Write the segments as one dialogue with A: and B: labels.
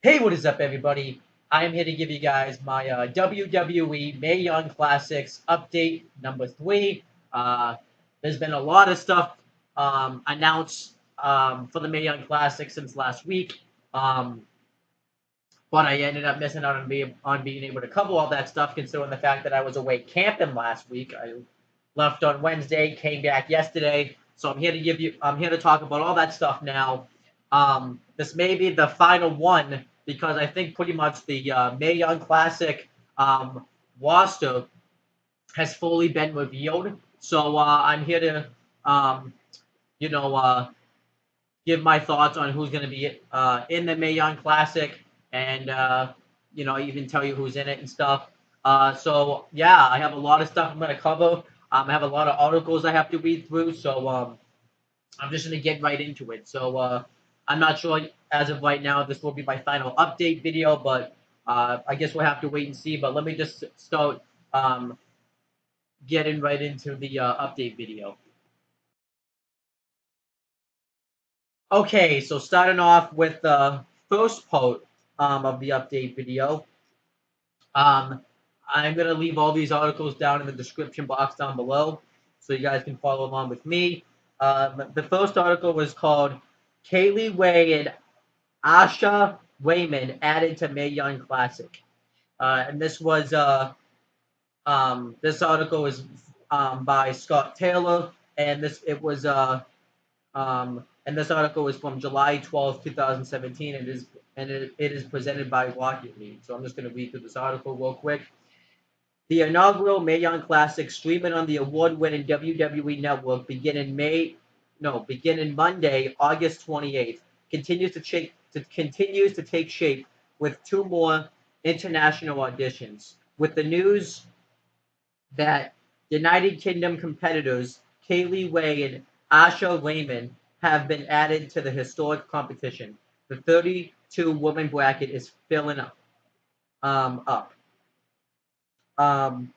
A: Hey, what is up, everybody? I am here to give you guys my WWE Mae Young Classics update number 3. There's been a lot of stuff announced for the Mae Young Classics since last week, but I ended up missing out on being able to cover all that stuff, considering the fact that I was away camping last week. I left on Wednesday, came back yesterday, so I'm here to talk about all that stuff now. This may be the final one because I think pretty much the Mae Young Classic roster has fully been revealed. So I'm here to, um, you know, give my thoughts on who's going to be in the Mae Young Classic, and even tell you who's in it and stuff. So yeah, I have a lot of stuff I'm going to cover. I have a lot of articles I have to read through, so I'm just going to get right into it. So I'm not sure as of right now if this will be my final update video, but I guess we'll have to wait and see. But let me just start getting right into the update video. Okay, so starting off with the first part of the update video, um, I'm going to leave all these articles down in the description box down below so you guys can follow along with me. The first article was called Kaylee Ray and Asha Raymond added to Mae Young Classic. And this article is by Scott Taylor, and this article is from July 12th, 2017, and it is presented by Rocket League. So I'm just going to read through this article real quick. The inaugural Mae Young Classic, streaming on the award-winning WWE Network, beginning Monday, August 28th, continues to take shape with two more international auditions. With the news that United Kingdom competitors Kaylee Ray and Asha Raymond have been added to the historic competition. The 32-woman bracket is filling up. Um,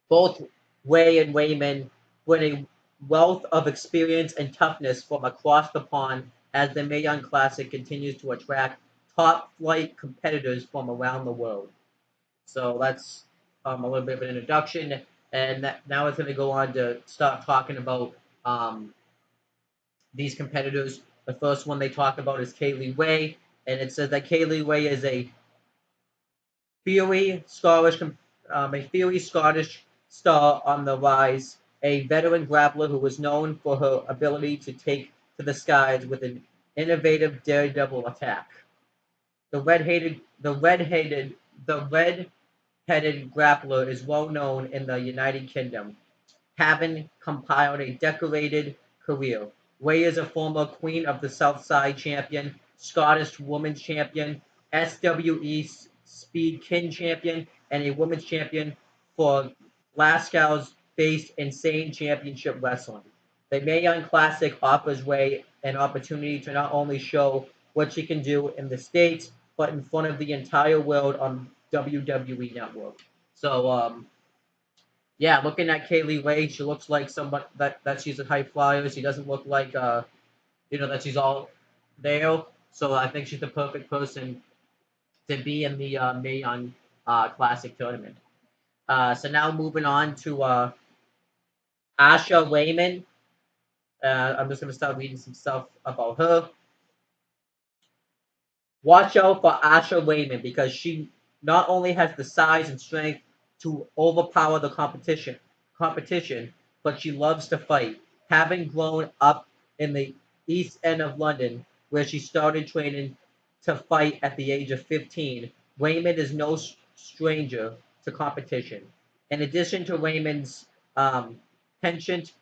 A: Both Ray and Raymond bring a wealth of experience and toughness from across the pond as the Mae Young Classic continues to attract top-flight competitors from around the world. So that's a little bit of an introduction, and now it's going to go on to start talking about these competitors. The first one they talk about is Kaylee Ray, and it says that Kaylee Ray is a fiery Scottish star on the rise, a veteran grappler who was known for her ability to take to the skies with an innovative daredevil attack. The red-headed grappler is well known in the United Kingdom, having compiled a decorated career. Ray is a former Queen of the Southside champion, Scottish Women's Champion, SWE Speed King Champion, and a Women's Champion for Glasgow's based Insane Championship Wrestling. The Mae Young Classic offers Ray an opportunity to not only show what she can do in the States, but in front of the entire world on WWE Network. So, yeah, looking at Kaylee Ray, she looks like somebody that she's a high flyer. She doesn't look like that she's all there. So I think she's the perfect person to be in the Mae Young Classic tournament. So now moving on to Asha Raymond. I'm just gonna start reading some stuff about her. Watch out for Asha Raymond because she not only has the size and strength to overpower the competition, but she loves to fight. Having grown up in the East End of London, where she started training to fight at the age of 15, Raymond is no stranger to competition. In addition to Raymond's penchant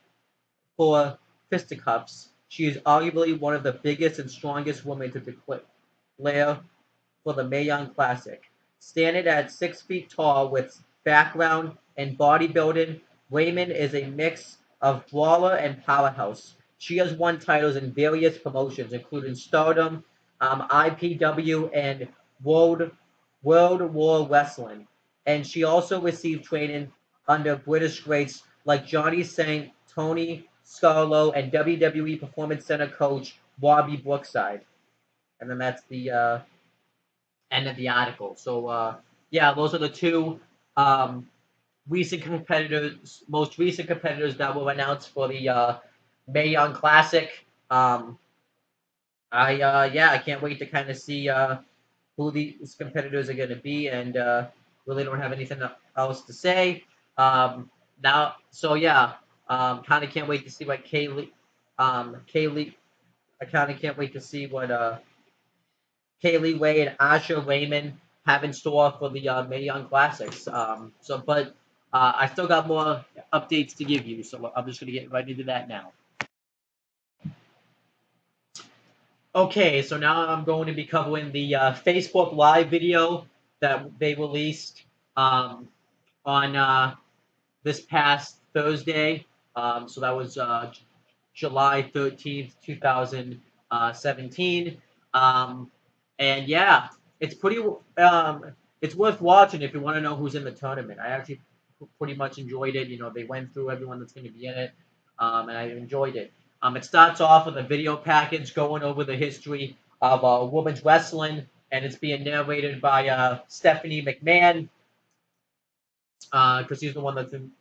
A: for fisticuffs, she is arguably one of the biggest and strongest women to declare for the Mae Young Classic. Standing at 6 feet tall with background in bodybuilding, Raymond is a mix of brawler and powerhouse. She has won titles in various promotions, including Stardom, IPW, and World War Wrestling. And she also received training under British greats like Johnny Saint, Tony Scarlo, and WWE Performance Center coach Bobby Brookside. and then that's the end of the article. So yeah, those are the two um, most recent competitors that were announced for the Mae Young Classic. I can't wait to kind of see who these competitors are going to be, and really don't have anything else to say. Now, so yeah, kind of can't wait to see what Kaylee. I kind of can't wait to see what Kaylee Way and Asha Raymond have in store for the Mae Young Classics. But I still got more updates to give you, so I'm just going to get right into that now. Okay, so now I'm going to be covering the Facebook Live video that they released on this past Thursday. So that was July 13th, 2017. And yeah, it's pretty. It's worth watching if you want to know who's in the tournament. I actually pretty much enjoyed it. You know, they went through everyone that's going to be in it, and I enjoyed it. It starts off with a video package going over the history of women's wrestling, and it's being narrated by Stephanie McMahon, because he's the one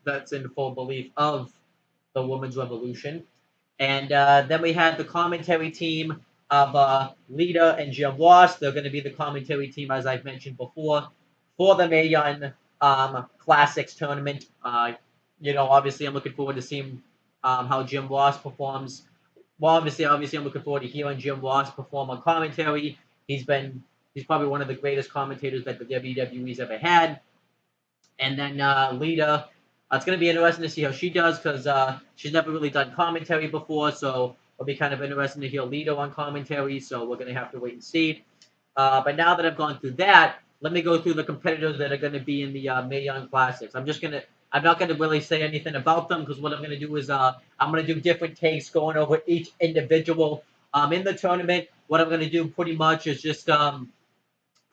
A: that's in full belief of the women's revolution. And then we had the commentary team of Lita and Jim Ross. They're going to be the commentary team, as I've mentioned before, for the Mae Young Classics tournament. Obviously, I'm looking forward to seeing how Jim Ross performs. Well, obviously, I'm looking forward to hearing Jim Ross perform on commentary. He's probably one of the greatest commentators that the WWE's ever had. And then Lita, it's going to be interesting to see how she does because she's never really done commentary before, so it'll be kind of interesting to hear Lita on commentary. So we're going to have to wait and see. But now that I've gone through that, let me go through the competitors that are going to be in the Mae Young Classics. I'm not going to really say anything about them because what I'm going to do is I'm going to do different takes going over each individual in the tournament. What I'm going to do pretty much is just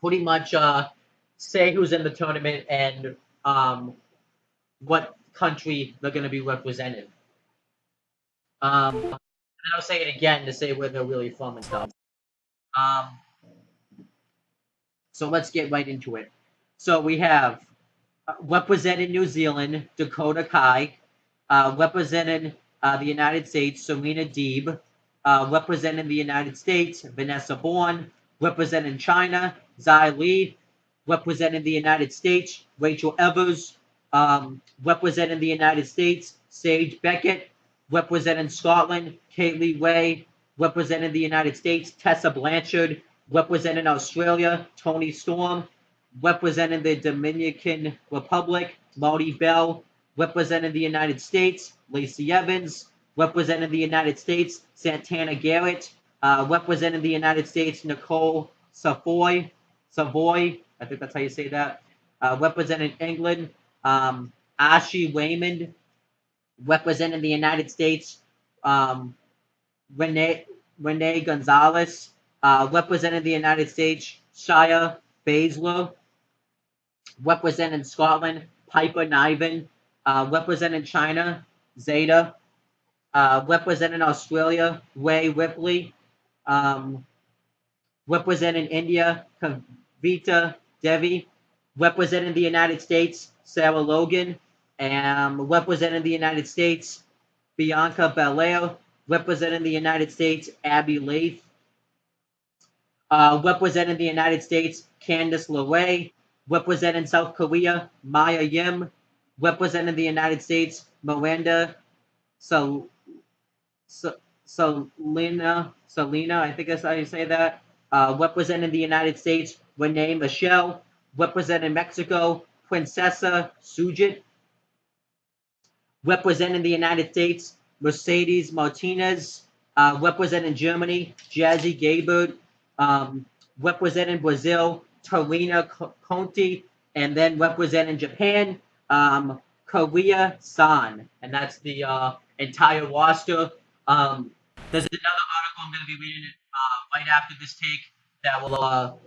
A: pretty much say who's in the tournament and what country they're going to be representing. And I'll say it again to say where they're really from and stuff. Um, so let's get right into it. So we have representing New Zealand, Dakota Kai, representing the United States, Selena Dean, representing the United States, Vanessa Born, representing China, Zai Li, representing the United States, Rachel Evers, representing the United States, Sage Beckett, representing Scotland, Kaylee Way, representing the United States, Tessa Blanchard, representing Australia, Toni Storm, representing the Dominican Republic, Mone Bell, representing the United States, Lacey Evans, representing the United States, Santana Garrett, representing the United States, Nicole Savoye, I think that's how you say that, representing England, Ashi Raymond, representing the United States, Renee Gonzalez, representing the United States, Shia Baszler, representing Scotland, Piper Niven, representing China, Zeta, representing Australia, Ray Ripley, representing India, Kavita Devi, representing the United States, Sarah Logan, and representing the United States, Bianca Belair, representing the United States, Abby Leith, representing the United States, Candice LeRae, representing South Korea, Maya Yim, representing the United States, Miranda Selena, I think that's how you say that, representing the United States, Renee Michelle, representing Mexico, Princesa Sujit, representing the United States, Mercedes Martinez, representing Germany, Jazzy Gaybird, representing Brazil, Tarina Conti, and then representing Japan, Korea San. And that's the entire roster. There's another article I'm going to be reading right after this take that will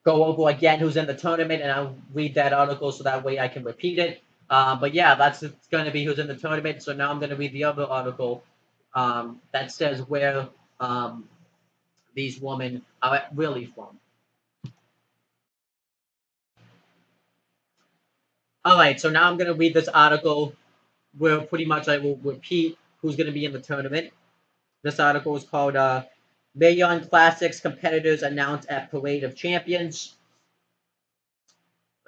A: go over again who's in the tournament, and I'll read that article so that way I can repeat it. But yeah, that's going to be who's in the tournament. So now I'm going to read the other article that says where these women are really from. All right, so now I'm going to read this article where pretty much I will repeat who's going to be in the tournament. This article is called Mayon Classics Competitors Announced at Parade of Champions.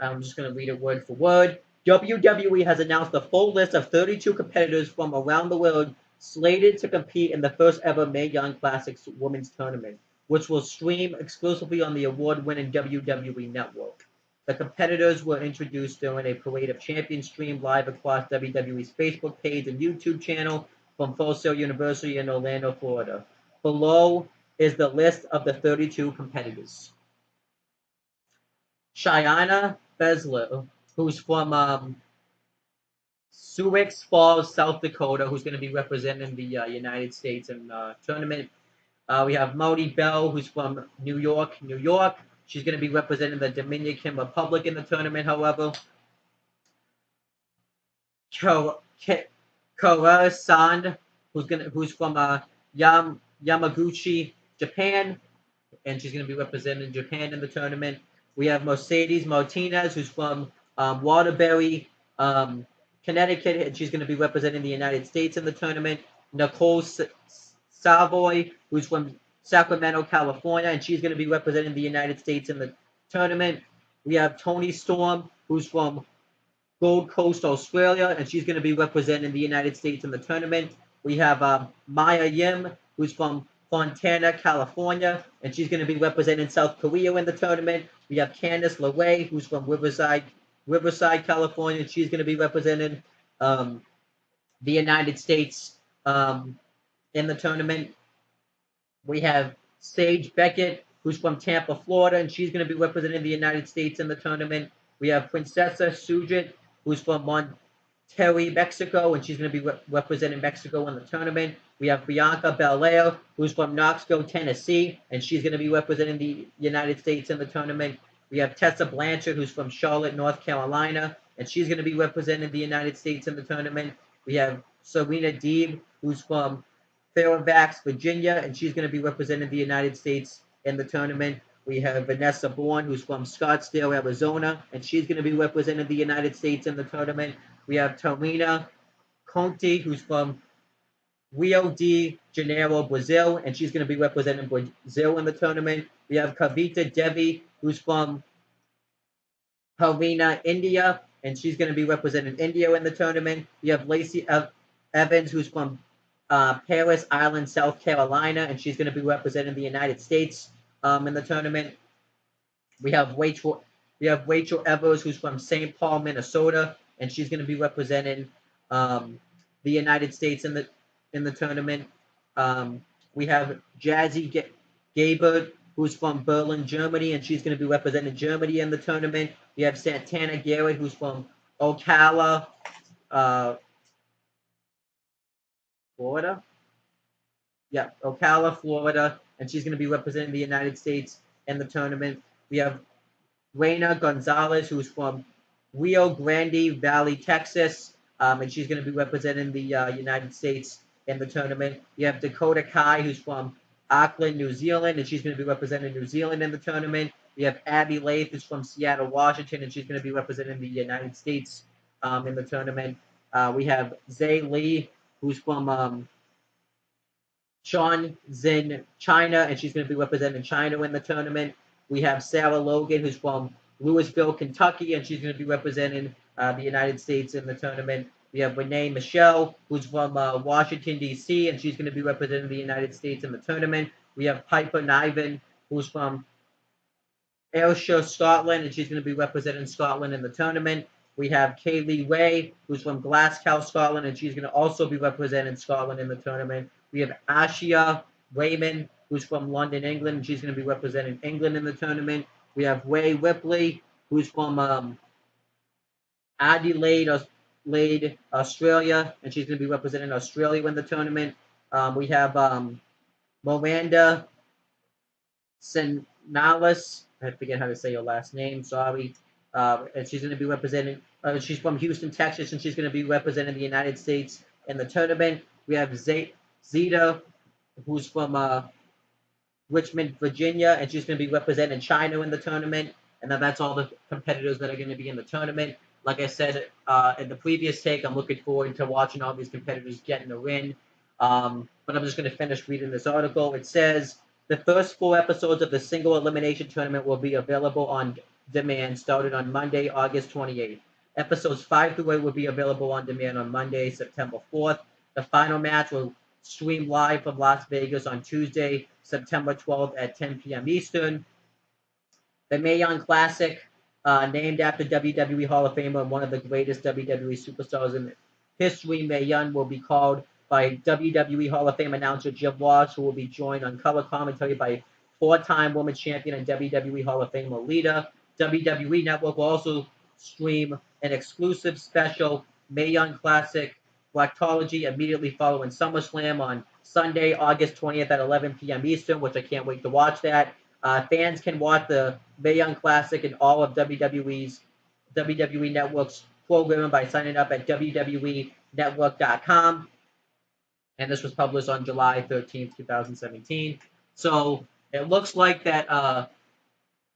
A: I'm just going to read it word for word. WWE has announced a full list of 32 competitors from around the world slated to compete in the first ever Mae Young Classics Women's Tournament, which will stream exclusively on the award-winning WWE Network. The competitors were introduced during a Parade of Champions stream live across WWE's Facebook page and YouTube channel from Full Sail University in Orlando, Florida. Below is the list of the 32 competitors. Cheyenne Baszler, who's from Sioux Falls, South Dakota, who's going to be representing the United States in the tournament. We have Mone Bell, who's from New York, New York. She's going to be representing the Dominican Republic in the tournament, however. Kara-san, who's from Yamaguchi, Japan, and she's going to be representing Japan in the tournament. We have Mercedes Martinez, who's from Waterbury, Connecticut, and she's going to be representing the United States in the tournament. Nicole Savoye, who's from Sacramento, California, and she's going to be representing the United States in the tournament. We have Toni Storm, who's from Gold Coast, Australia, and she's going to be representing the United States in the tournament. We have Maya Yim, who's from Fontana, California, and she's going to be representing South Korea in the tournament. We have Candice LeRae, who's from Riverside, California, and she's going to be representing the United States in the tournament. We have Sage Beckett, who's from Tampa, Florida, and she's going to be representing the United States in the tournament. We have Princesa Sujit, who's from Monterrey, Mexico, and she's going to be representing Mexico in the tournament. We have Bianca Belair, who's from Knoxville, Tennessee, and she's going to be representing the United States in the tournament. We have Tessa Blanchard, who's from Charlotte, North Carolina, and she's going to be representing the United States in the tournament. We have Selena Dean, who's from Fairfax, Virginia, and she's going to be representing the United States in the tournament. We have Vanessa Born, who's from Scottsdale, Arizona, and she's going to be representing the United States in the tournament. We have Tarina Conti, who's from Rio de Janeiro, Brazil, and she's going to be representing Brazil in the tournament. We have Kavita Devi, who's from Harina, India, and she's going to be representing India in the tournament. We have Lacey Evans, who's from Paris Island, South Carolina, and she's going to be representing the United States in the tournament. We have Rachel Evers, who's from St. Paul, Minnesota, and she's going to be representing the United States in the tournament. We have Jazzy Gabert, who's from Berlin, Germany, and she's going to be representing Germany in the tournament. We have Santana Garrett, who's from Ocala, Florida. Yeah, Ocala, Florida, and she's going to be representing the United States in the tournament. We have Reina Gonzalez, who's from Rio Grande Valley, Texas, and she's going to be representing the United States in the tournament. You have Dakota Kai, who's from Auckland, New Zealand, and she's going to be representing New Zealand in the tournament. We have Abby Lath, who's from Seattle, Washington, and she's going to be representing the United States in the tournament. We have Zay Lee, who's from Shenzhen, China, and she's going to be representing China in the tournament. We have Sarah Logan, who's from Louisville, Kentucky, and she's going to be representing the United States in the tournament. We have Renee Michelle, who's from Washington, D.C., and she's going to be representing the United States in the tournament. We have Piper Niven, who's from Ayrshire, Scotland, and she's going to be representing Scotland in the tournament. We have Kaylee Ray, who's from Glasgow, Scotland, and she's going to also be representing Scotland in the tournament. We have Ashia Raymond, who's from London, England, and she's going to be representing England in the tournament. We have Ray Ripley, who's from Adelaide, Australia, and she's going to be representing Australia in the tournament. We have Miranda Senalis. I forget how to say your last name. Sorry. And she's going to be representing. She's from Houston, Texas, and she's going to be representing the United States in the tournament. We have Zeta, who's from Richmond, Virginia, and she's going to be representing China in the tournament. And then that's all the competitors that are going to be in the tournament. Like I said in the previous take, I'm looking forward to watching all these competitors get in the ring. But I'm just going to finish reading this article. It says the first 4 episodes of the single elimination tournament will be available on demand starting on Monday, August 28th. Episodes 5 through 8 will be available on demand on Monday, September 4th. The final match will stream live from Las Vegas on Tuesday, September 12th at 10 p.m. Eastern. The Mae Young Classic, named after WWE Hall of Famer and one of the greatest WWE superstars in history, Mae Young will be called by WWE Hall of Fame announcer Jim Ross, who will be joined on color commentary by four-time women's champion and WWE Hall of Fame Lita. WWE Network will also stream an exclusive special Mae Young Classic Blacktology immediately following SummerSlam on Sunday, August 20th at 11 p.m. Eastern, which I can't wait to watch that. Fans can watch the Mae Young Classic and all of WWE Network's programming by signing up at WWENetwork.com. And this was published on July 13th, 2017. So it looks like that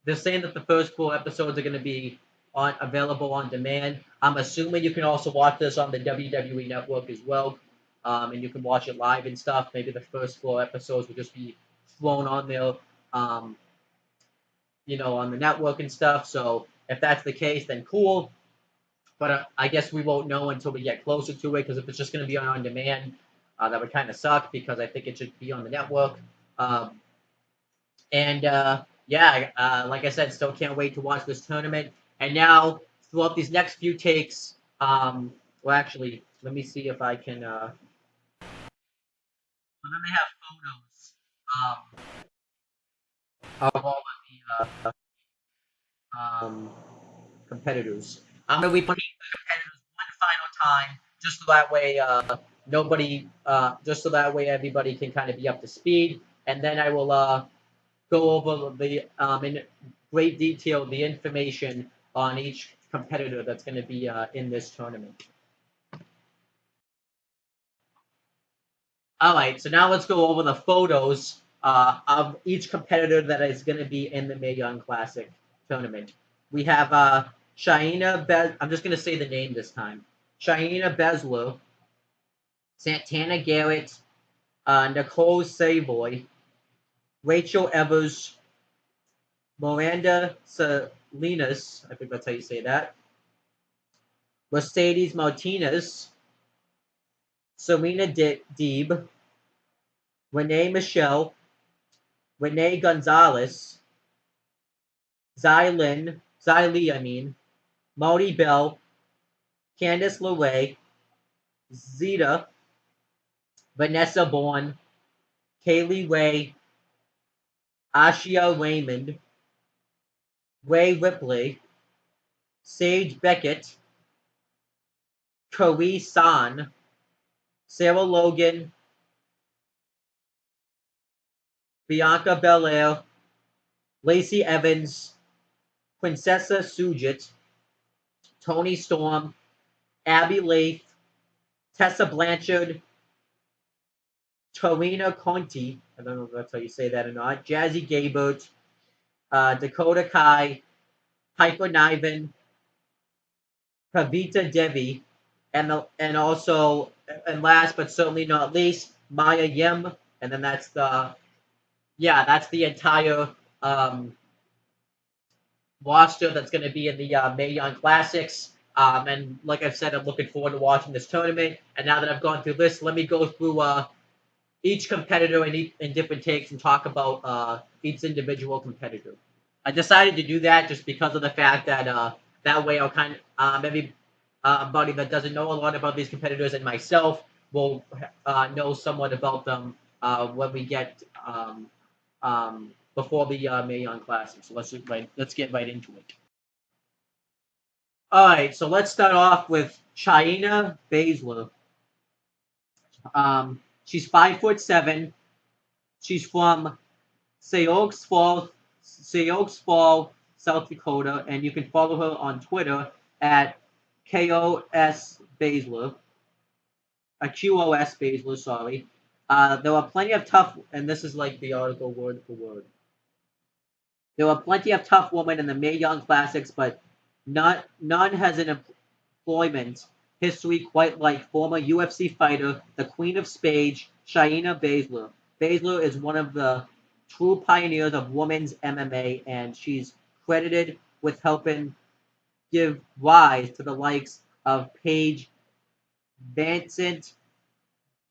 A: they're saying that the first 4 episodes are going to be available on demand. I'm assuming you can also watch this on the WWE Network as well, and you can watch it live and stuff. Maybe the first 4 episodes will just be thrown on there, on the network and stuff. So if that's the case, then cool. But I guess we won't know until we get closer to it, because if it's just going to be on demand, that would kind of suck, because I think it should be on the network. Like I said, still can't wait to watch this tournament. And now, throughout these next few takes, actually, let me see if I can. Then they have photos of all of the competitors. I'm gonna be putting the competitors one final time, just so that way just so that way everybody can kind of be up to speed, and then I will go over the in great detail the information on each competitor that's going to be in this tournament. All right, so now let's go over the photos of each competitor that is going to be in the Mae Young Classic tournament. We have I'm just going to say the name this time. Shayna Baszler, Santana Garrett, Nicole Savoye, Rachel Evers, Miranda Salinas, I think that's how you say that, Mercedes Martinez, Selena Dean, Renee Michelle, Renee Gonzalez, Mone Bell, Candice LeRae, Zeta, Vanessa Born, Kaylee Ray, Ashia Raymond, Ray Ripley, Sage Beckett, Kari San, Sarah Logan, Bianca Belair, Lacey Evans, Princesa Sujit, Toni Storm, Abby Lath, Tessa Blanchard, Torina Conti, I don't know if that's how you say that or not, Jazzy Gabert, Dakota Kai, Piper Niven, Kavita Devi, and last but certainly not least, Maya Yim, and then that's the entire roster that's going to be in the Mae Young Classics. And like I've said, I'm looking forward to watching this tournament. And now that I've gone through this, let me go through each competitor in different takes and talk about each individual competitor. I decided to do that just because of the fact that that way I'll kind of everybody that doesn't know a lot about these competitors and myself will know somewhat about them when we get before the Mae Young Classic. So let's get right into it. All right, so let's start off with Shayna Baszler. She's 5'7". She's from Sioux Falls, South Dakota, and you can follow her on Twitter at QOS Baszler, sorry. There were plenty of tough, and this is like the article word for word. There were plenty of tough women in the Mae Young Classics, but none has an employment history quite like former UFC fighter, the Queen of Spades, Shayna Baszler. Baszler is one of the true pioneers of women's MMA, and she's credited with helping give rise to the likes of Paige Vincent,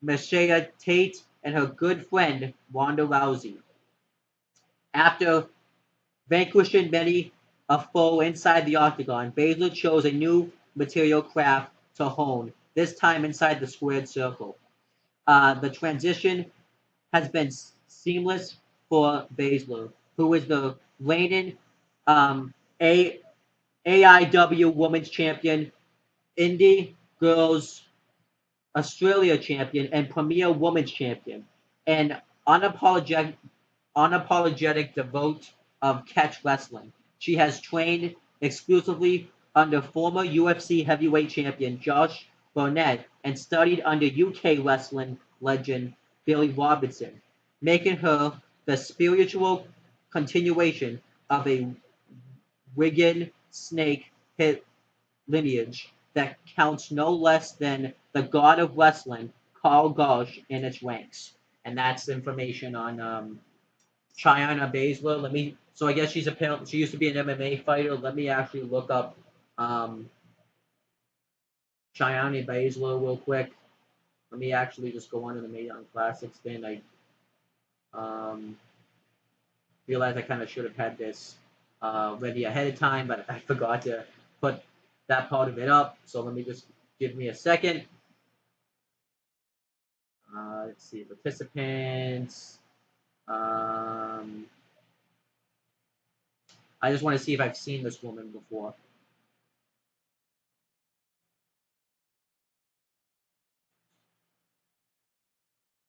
A: Miesha Tate, and her good friend Ronda Rousey. After vanquishing many a foe inside the octagon, Baszler chose a new material craft to hone, this time inside the squared circle. The transition has been seamless for Baszler, who is the reigning um, A- AIW Women's Champion, Indie Girls Australia Champion, and Premier Women's Champion, and unapologetic unapologetic devote of catch wrestling. She has trained exclusively under former UFC heavyweight champion Josh Barnett and studied under UK wrestling legend Billy Robinson, making her the spiritual continuation of a Wigan snake hit lineage that counts no less than the god of wrestling, Carl Gausch, in its ranks. And that's information on Cheyenne Baszler. Let me. So I guess she used to be an MMA fighter. Let me actually look up um, Cheyenne Baszler real quick. Let me actually just go on to the Mae Young Classics thing. I realized I kind of should have had this ready ahead of time, but I forgot to put that part of it up. So let me just give me a second. Let's see participants. I just want to see if I've seen this woman before.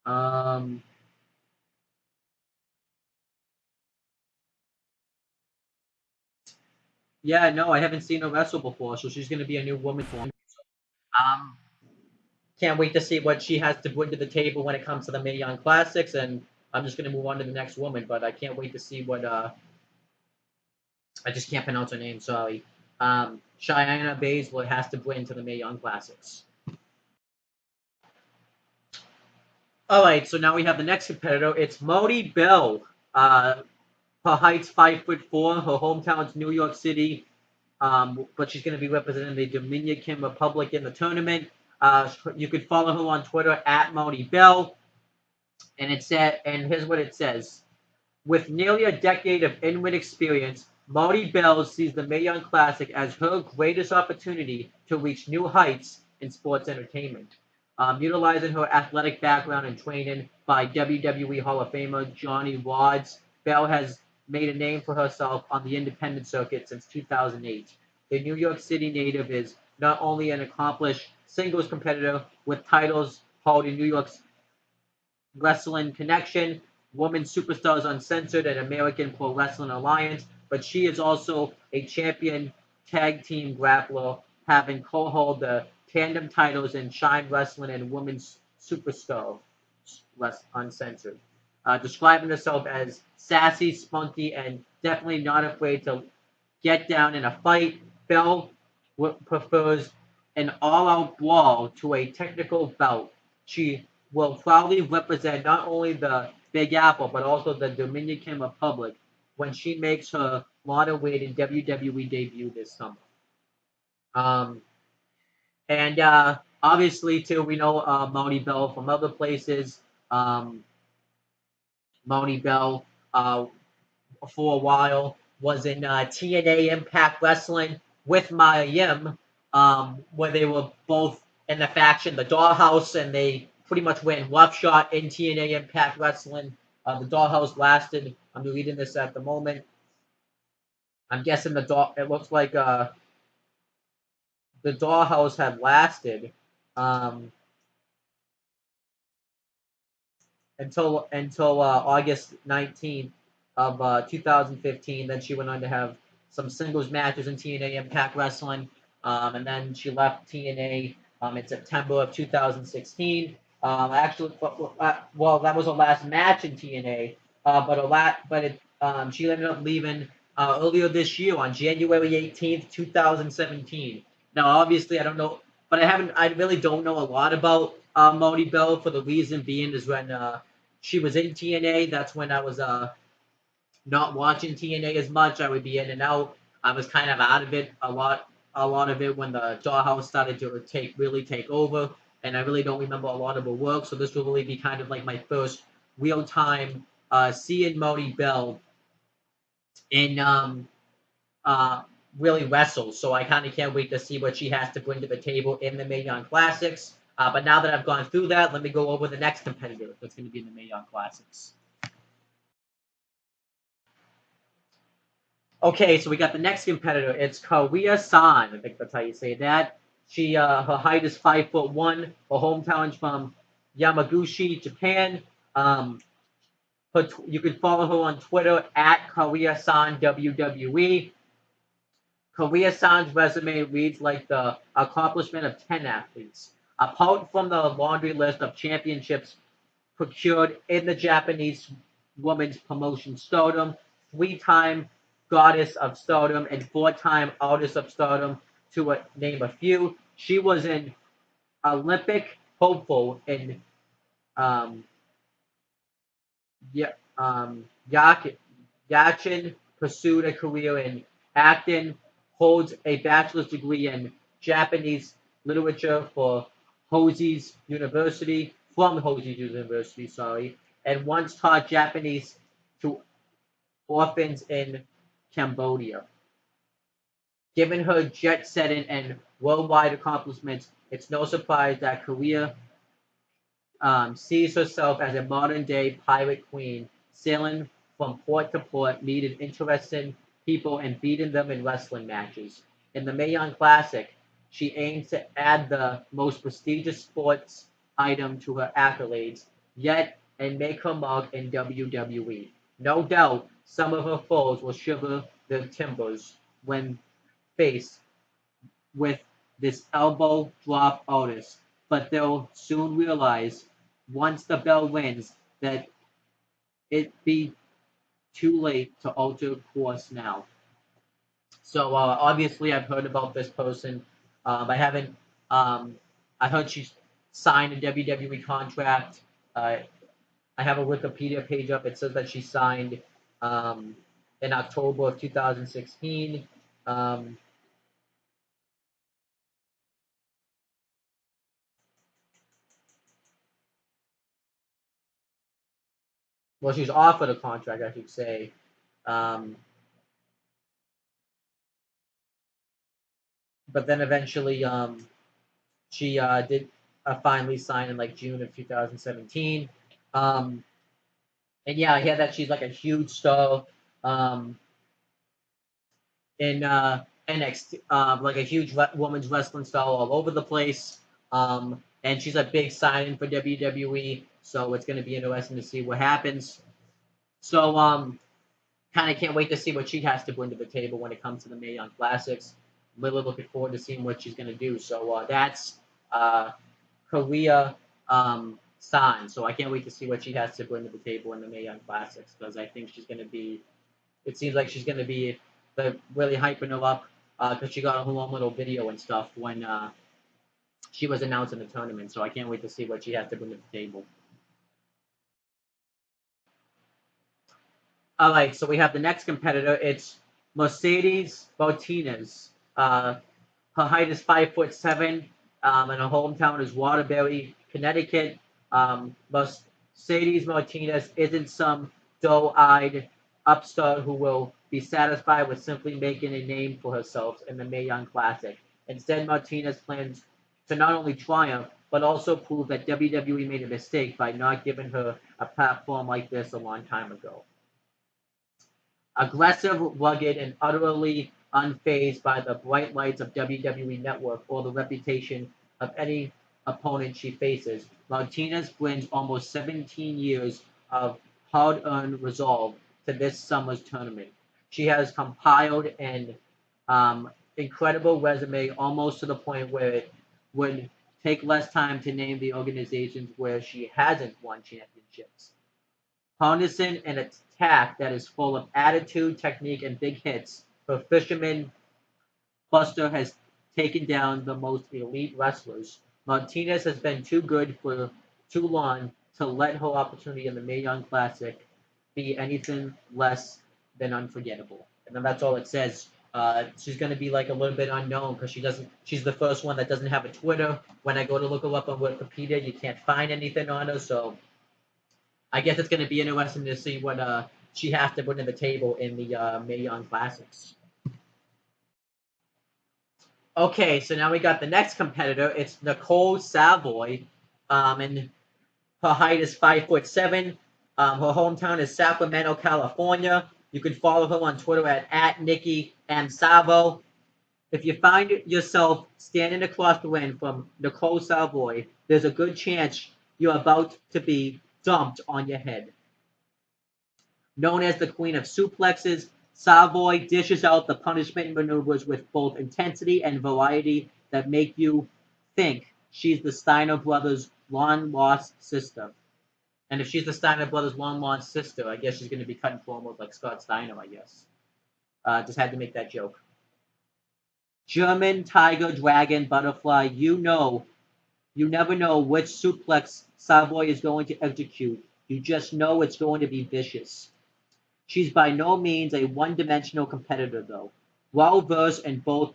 A: Um, yeah, no, I haven't seen her wrestle before, so she's going to be a new woman for me. Um, can't wait to see what she has to bring to the table when it comes to the Mae Young Classics, and I'm just going to move on to the next woman, but I can't wait to see what, I just can't pronounce her name, sorry. Cheyenne Baszler has to bring to the Mae Young Classics. All right, so now we have the next competitor. It's Mone Bell. Uh, her height's 5'4". Her hometown's New York City, but she's going to be representing the Dominican Republic in the tournament. You could follow her on Twitter at Mone Bell, and here's what it says: with nearly a decade of in-ring experience, Mone Bell sees the Mae Young Classic as her greatest opportunity to reach new heights in sports entertainment. Utilizing her athletic background and training by WWE Hall of Famer Johnny Rodz, Bell has made a name for herself on the independent circuit since 2008. The New York City native is not only an accomplished singles competitor with titles held in New York's Wrestling Connection, Women Superstars Uncensored, and American Pro Wrestling Alliance, but she is also a champion tag team grappler, having co-held the tandem titles in Shine Wrestling and Women's Superstar Uncensored. Describing herself as sassy, spunky, and definitely not afraid to get down in a fight, Bell prefers an all-out brawl to a technical bout. She will proudly represent not only the Big Apple but also the Dominican Republic when she makes her modern-weight WWE debut this summer. Um, and obviously, too, we know Mone Bell from other places. Um, Mone Bell, for a while, was in TNA Impact Wrestling with Maya Yim, where they were both in the faction, the Dollhouse, and they pretty much ran roughshod in TNA Impact Wrestling. The Dollhouse lasted. I'm reading this at the moment. I'm guessing it looks like the Dollhouse had lasted um, until August 19th of 2015. Then she went on to have some singles matches in TNA Impact Wrestling, and then she left TNA in September of 2016. Actually, well, that was her last match in TNA. She ended up leaving earlier this year on January 18th, 2017. Now, obviously, I don't know, but I really don't know a lot about Mone Bell for the reason being is when she was in TNA. That's when I was not watching TNA as much. I would be in and out. I was kind of out of it a lot of it when the Dollhouse started to take over, and I really don't remember a lot of her work. So this will really be kind of like my first real time seeing Mone Bell in uh, really wrestle. So I kind of can't wait to see what she has to bring to the table in the Mae Young Classics. But now that I've gone through that, let me go over the next competitor that's going to be in the Mae Young Classics. Okay, so we got the next competitor. It's Kaguya San. I think that's how you say that. Her height is 5'1". Her hometown is from Yamaguchi, Japan. Um, you can follow her on Twitter at Kaguya San WWE. Kaguya San's resume reads like the accomplishment of 10 athletes. Apart from the laundry list of championships procured in the Japanese women's promotion Stardom, three-time Goddess of Stardom, and four-time Artist of Stardom, to name a few. She was an Olympic hopeful in um, Yachin, pursued a career in acting, holds a bachelor's degree in Japanese literature from Hosei's University, sorry, and once taught Japanese to orphans in Cambodia. Given her jet-setting and worldwide accomplishments, it's no surprise that Korea sees herself as a modern-day pirate queen, sailing from port to port, meeting interesting people and beating them in wrestling matches. In the Mae Young Classic, she aims to add the most prestigious sports item to her accolades, yet and make her mark in WWE. No doubt, some of her foes will shiver their timbers when faced with this elbow drop artist, but they'll soon realize once the bell rings that it be too late to alter course now. So obviously, I've heard about this person. I haven't. Um, I heard she's signed a WWE contract. Uh, I have a Wikipedia page up. It says that she signed um, in October of 2016. Um, well, she was offered a contract, I should say. Um, but then eventually she did finally sign in like June of 2017. Um, and yeah, I hear that she's like a huge star um, in NXT, like a huge women's wrestling star all over the place. And she's a big signing for WWE, so it's going to be interesting to see what happens. So kind of can't wait to see what she has to bring to the table when it comes to the Mae Young Classics. Really looking forward to seeing what she's going to do. So that's uh, Korea San. So I can't wait to see what she has to bring to the table in the Mae Young Classics because I think she's going to be. It seems like she's going to be really hyping her up because she got her own little video and stuff when she was announced in the tournament. So I can't wait to see what she has to bring to the table. All right, so we have the next competitor. It's Mercedes Martinez. Her height is 5'7", and her hometown is Waterbury, Connecticut. Mercedes Martinez isn't some dull-eyed upstart who will be satisfied with simply making a name for herself in the Mae Young Classic. Instead, Martinez plans to not only triumph, but also prove that WWE made a mistake by not giving her a platform like this a long time ago. Aggressive, rugged, and utterly unfazed by the bright lights of WWE Network or the reputation of any opponent she faces, Martinez brings almost 17 years of hard-earned resolve to this summer's tournament. She has compiled an incredible resume almost to the point where it would take less time to name the organizations where she hasn't won championships. Harnessing an attack that is full of attitude, technique, and big hits, her Fisherman Buster has taken down the most elite wrestlers. Martinez has been too good for too long to let her opportunity in the Mae Young Classic be anything less than unforgettable. And then that's all it says. She's going to be like a little bit unknown because she doesn't. She's the first one that doesn't have a Twitter. When I go to look her up on Wikipedia, you can't find anything on her. So I guess it's going to be interesting to see what she has to bring to the table in the Mae Young Classics. Okay, so now we got the next competitor. It's Nicole Savoye, and her height is 5'7". Her hometown is Sacramento, California. You can follow her on Twitter at Nikki M Savo. If you find yourself standing across the ring from Nicole Savoye, there's a good chance you're about to be dumped on your head. Known as the Queen of Suplexes, Savoye dishes out the punishment maneuvers with both intensity and variety that make you think she's the Steiner brothers' long-lost sister. And if she's the Steiner brothers' long-lost sister, I guess she's going to be cutting promos like Scott Steiner, I guess. Just had to make that joke. German, tiger, dragon, butterfly, you never know which suplex Savoye is going to execute. You just know it's going to be vicious. She's by no means a one-dimensional competitor, though. Well-versed in both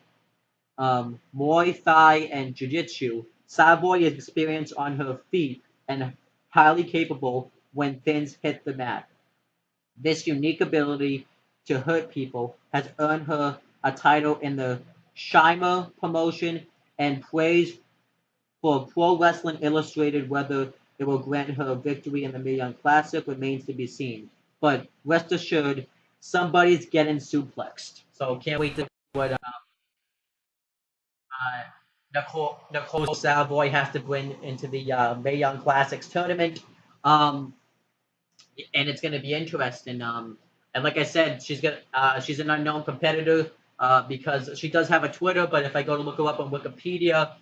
A: Muay Thai and Jiu-Jitsu, Savoye is experienced on her feet and highly capable when things hit the mat. This unique ability to hurt people has earned her a title in the Shimer promotion and praise for Pro Wrestling Illustrated. Whether it will grant her a victory in the Mae Young Classic remains to be seen. But rest assured, somebody's getting suplexed. So can't wait to see what Nicole Savoye has to bring into the Mae Young Classics tournament. Um, and it's going to be interesting. And like I said, she's an unknown competitor because she does have a Twitter, but if I go to look her up on Wikipedia,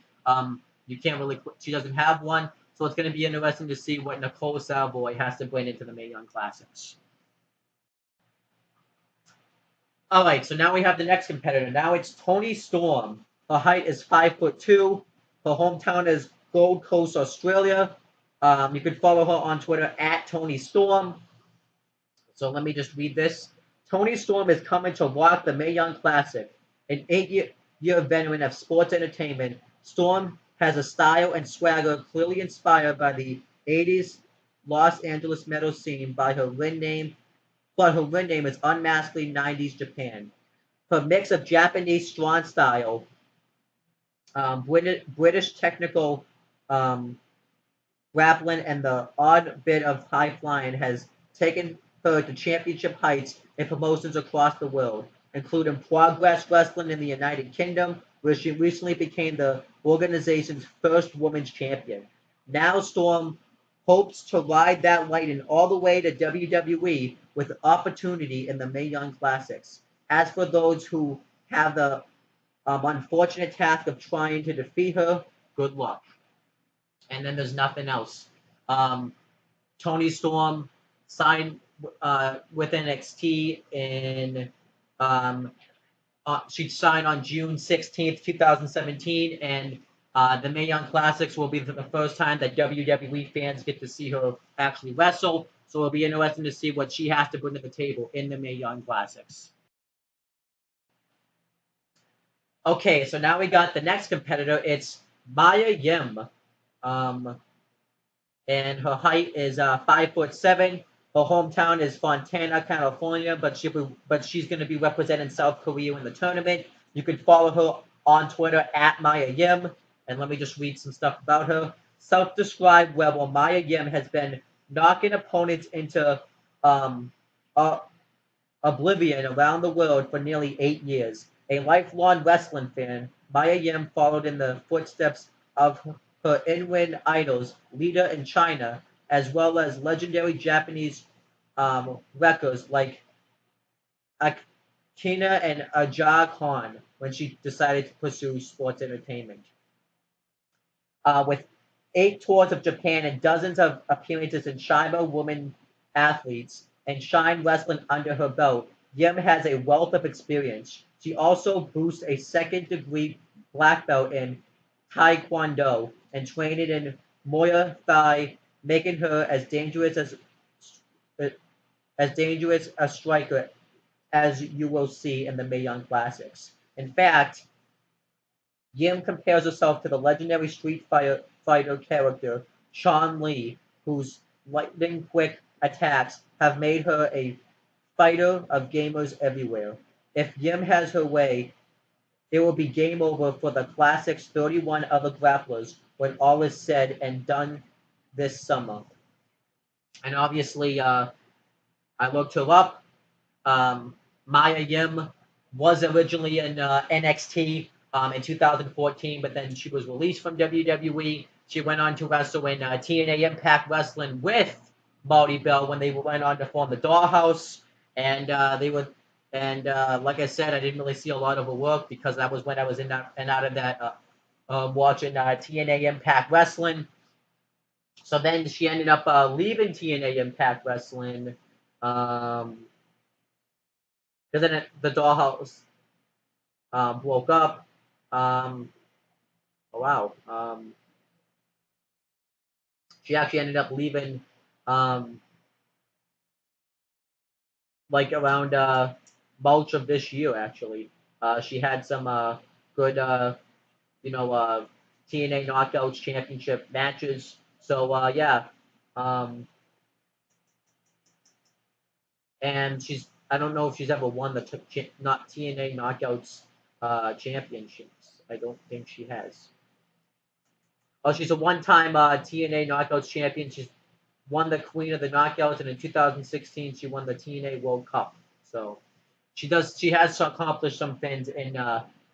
A: you can't really. She doesn't have one, so it's going to be interesting to see what Nicole Savoye has to bring into the Mae Young Classics. All right, so now we have the next competitor. Now it's Toni Storm. Her height is 5'2". Her hometown is Gold Coast, Australia. You can follow her on Twitter at Toni Storm. So let me just read this. Toni Storm is coming to rock the Mae Young Classic. An 8-year veteran of sports entertainment, Storm has a style and swagger clearly inspired by the 80s Los Angeles metal scene by her ring name, but her ring name is unmaskedly 90s Japan. Her mix of Japanese strong style, British technical grappling, and the odd bit of high flying has taken her to championship heights in promotions across the world, including Progress Wrestling in the United Kingdom, where she recently became the organization's first women's champion. Now Storm hopes to ride that lightning all the way to WWE with opportunity in the Mae Young Classics. As for those who have the unfortunate task of trying to defeat her, good luck. And then there's nothing else. Toni Storm signed with NXT in she signed on June 16th, 2017, and the Mae Young Classics will be the first time that WWE fans get to see her actually wrestle. So it'll be interesting to see what she has to bring to the table in the Mae Young Classics. Okay, so now we got the next competitor. It's Mia Yim. And her height is 5'7". Her hometown is Fontana, California, but she's going to be representing South Korea in the tournament. You can follow her on Twitter at Mia Yim, and let me just read some stuff about her. Self-described rebel, Mia Yim has been knocking opponents into oblivion around the world for nearly 8 years. A lifelong wrestling fan, Mia Yim followed in the footsteps of her in-ring idols, Lita in China, as well as legendary Japanese wrestlers like Akina and Aja Khan when she decided to pursue sports entertainment. with 8 tours of Japan and dozens of appearances in Shima women athletes and Shine Wrestling under her belt, Yim has a wealth of experience. She also boasts a second-degree black belt in Taekwondo and trained in Muay Thai, making her as dangerous a striker as you will see in the Mae Young Classics. In fact, Yim compares herself to the legendary Fighter character Chun Li, whose lightning-quick attacks have made her a fighter of gamers everywhere. If Yim has her way, it will be game over for the Classic's 31 other grapplers when all is said and done this summer. And obviously, I looked her up. Maya Yim was originally in NXT in 2014, but then she was released from WWE. She went on to wrestle in TNA Impact Wrestling with Mone Bell when they went on to form the Dollhouse, and they were. And like I said, I didn't really see a lot of her work because that was when I was in that, and out of that watching TNA Impact Wrestling. So then she ended up leaving TNA Impact Wrestling. Because then the dollhouse broke up. Oh wow. She actually ended up leaving um, like around March of this year. Actually, she had some good you know TNA Knockouts Championship matches. So yeah, um, and she's I don't know if she's ever won the not TNA Knockouts championships. I don't think she has. Oh, she's a one-time TNA Knockouts champion. She's won the Queen of the Knockouts, and in 2016 she won the TNA World Cup. So she does. She has accomplished some things in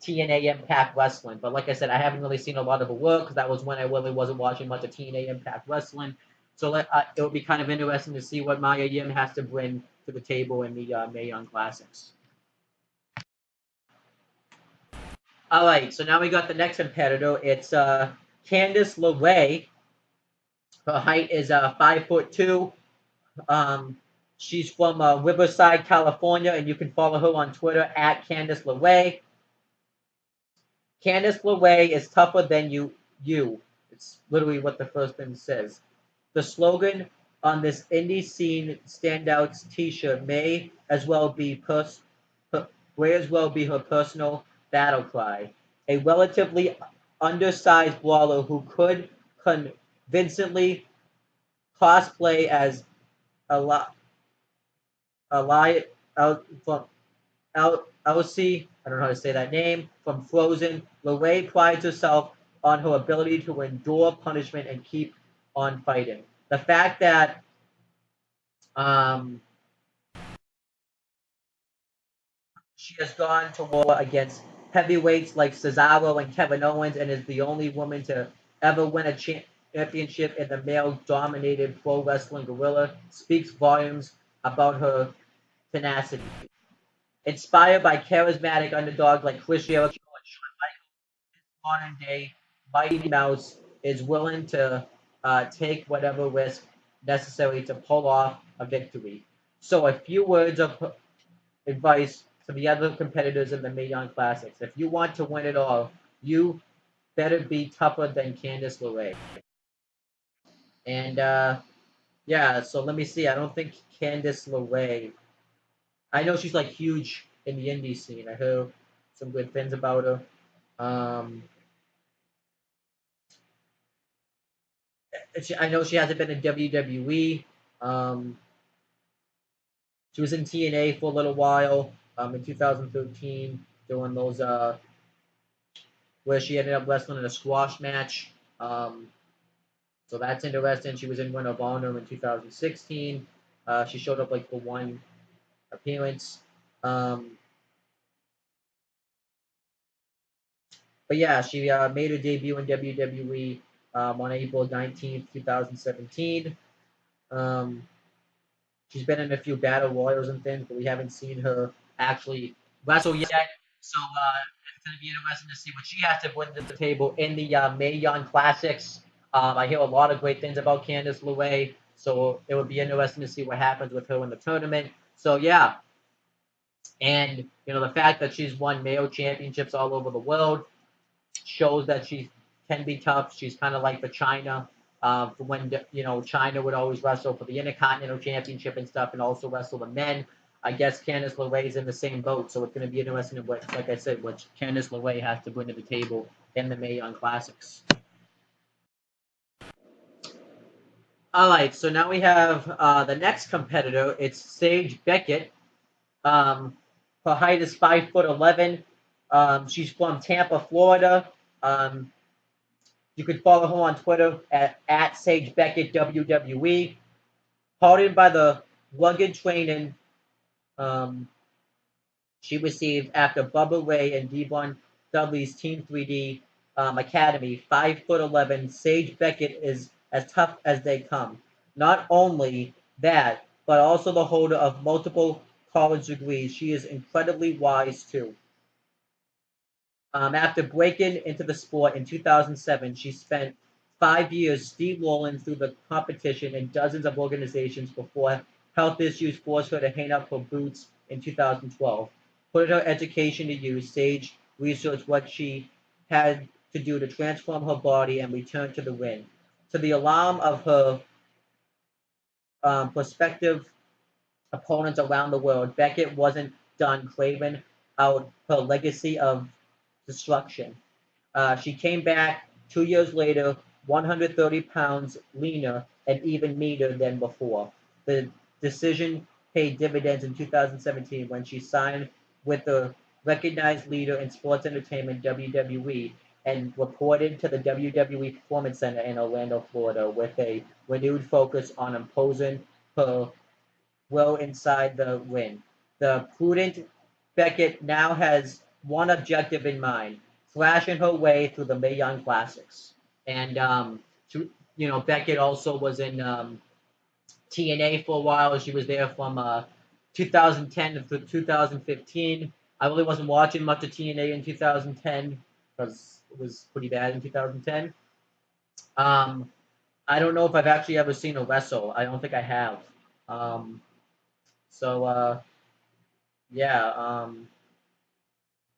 A: TNA Impact Wrestling. But like I said, I haven't really seen a lot of her work because that was when I really wasn't watching much of TNA Impact Wrestling. So it would be kind of interesting to see what Maya Yim has to bring to the table in the Mae Young Classics. All right, so now we got the next competitor. It's Candice LeRae. Her height is 5'2". Um, she's from Riverside, California, and you can follow her on Twitter at Candice LeRae. Candice LeRae is tougher than you. You. It's literally what the first thing says. The slogan on this indie scene standouts T-shirt may as well be her personal battle cry. A relatively undersized brawler who could convincingly cosplay as a lot Eli out from Elsie, I don't know how to say that name, from Frozen. LeRae prides herself on her ability to endure punishment and keep on fighting. The fact that um, she has gone to war against heavyweights like Cesaro and Kevin Owens and is the only woman to ever win a championship in the male-dominated pro wrestling gorilla speaks volumes about her tenacity. Inspired by charismatic underdogs like Chris Jericho and Shawn Michaels, modern day Mighty Mouse is willing to take whatever risk necessary to pull off a victory. So, a few words of advice to the other competitors in the Mae Young Classics. If you want to win it all, you better be tougher than Candice LeRae. And yeah, so let me see. I don't think Candice LeRae. I know she's like huge in the indie scene. I heard some good things about her. Um, I know she hasn't been in WWE. Um, she was in TNA for a little while in 2013, doing those where she ended up wrestling in a squash match. Um, so that's interesting. She was in Ring of Honor in 2016. She showed up like for one appearance. Um, but yeah, she made her debut in WWE on April 19th, 2017. Um, she's been in a few battle royals and things, but we haven't seen her actually wrestle yet. So it's going to be interesting to see what she has to bring to the table in the Mae Young Classics. I hear a lot of great things about Candice LeRae, so it would be interesting to see what happens with her in the tournament. So yeah, and the fact that she's won male championships all over the world shows that she can be tough. She's kind of like the China, for when China would always wrestle for the Intercontinental Championship and stuff, and also wrestle the men. I guess Candice LeRae is in the same boat, so it's going to be interesting in what, like I said, what Candice LeRae has to bring to the table in the Mae Young Classics. All right, so now we have the next competitor. It's Sage Beckett. Um, Her height is 5'11". She's from Tampa, Florida. Um, You can follow her on Twitter at Sage Beckett WWE. Pardoned by the rugged training um, she received after Bubba Ray and Devon Dudley's Team 3D Academy. 5'11", Sage Beckett is as tough as they come. Not only that, but also the holder of multiple college degrees. She is incredibly wise too. After breaking into the sport in 2007, she spent 5 years steamrolling through the competition in dozens of organizations before health issues forced her to hang up her boots in 2012. Putting her education to use, Sage researched what she had to do to transform her body and return to the ring. To the alarm of her prospective opponents around the world, Beckett wasn't done craving out her legacy of destruction. She came back 2 years later, 130 pounds leaner and even meaner than before. The decision paid dividends in 2017 when she signed with the recognized leader in sports entertainment, WWE, and reported to the WWE Performance Center in Orlando, Florida, with a renewed focus on imposing her will inside the ring. The prudent Beckett now has one objective in mind: thrashing her way through the Mae Young Classics. And Beckett also was in TNA for a while. She was there from 2010 to 2015. I really wasn't watching much of TNA in 2010 because it was pretty bad in 2010. Um, I don't know if I've actually ever seen her wrestle. I don't think I have. Um, so yeah,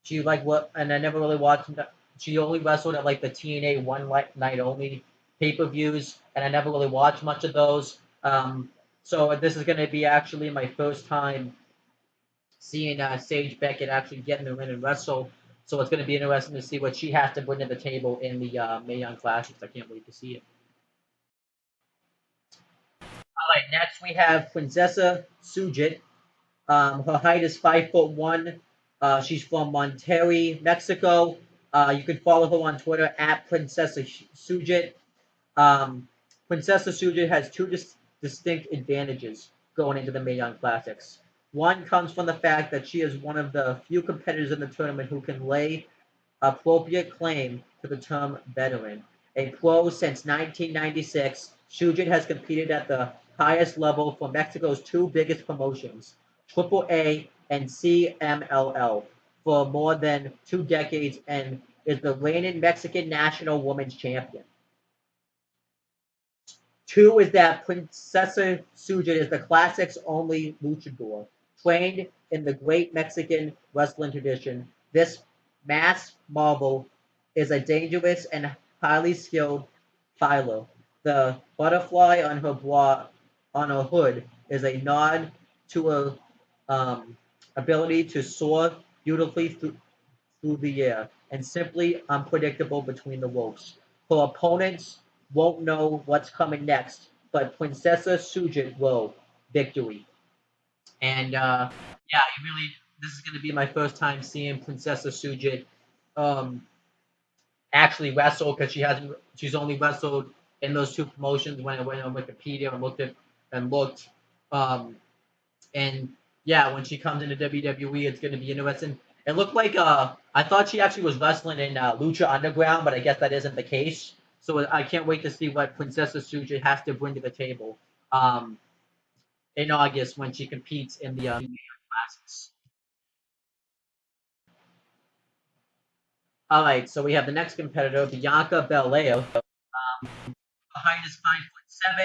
A: she like what, and I never really watched. She only wrestled at like the TNA one night only pay-per-views, and I never really watched much of those. So this is going to be actually my first time seeing Sage Beckett actually get in the ring and wrestle. So it's going to be interesting to see what she has to bring to the table in the Mae Young Classics. I can't wait to see it. All right, next we have Princesa Sujit. Her height is 5'1". She's from Monterrey, Mexico. You can follow her on Twitter at Princesa Sujit. Um, Princesa Sujit has two distinct advantages going into the Mae Young Classics. One comes from the fact that she is one of the few competitors in the tournament who can lay appropriate claim to the term veteran. A pro since 1996, Sujin has competed at the highest level for Mexico's two biggest promotions, AAA and CMLL, for more than 2 decades and is the reigning Mexican national women's champion. Two is that Princesa Sujin is the classic's only luchador. Trained in the great Mexican wrestling tradition, this mass marvel is a dangerous and highly skilled fighter. The butterfly on her on her hood is a nod to her ability to soar beautifully through the air and simply unpredictable between the ropes. Her opponents won't know what's coming next, but Princesa Sujit will. Victory. And yeah, this is going to be my first time seeing Princesa Sujit um, actually wrestle because she's only wrestled in those two promotions when I went on Wikipedia and looked. Um, and yeah, when she comes into WWE, it's going to be interesting. It looked like I thought she actually was wrestling in Lucha Underground, but I guess that isn't the case. So I can't wait to see what Princesa Suja has to bring to the table um, in August when she competes in the classes. All right, so we have the next competitor, Bianca Belair. Her height is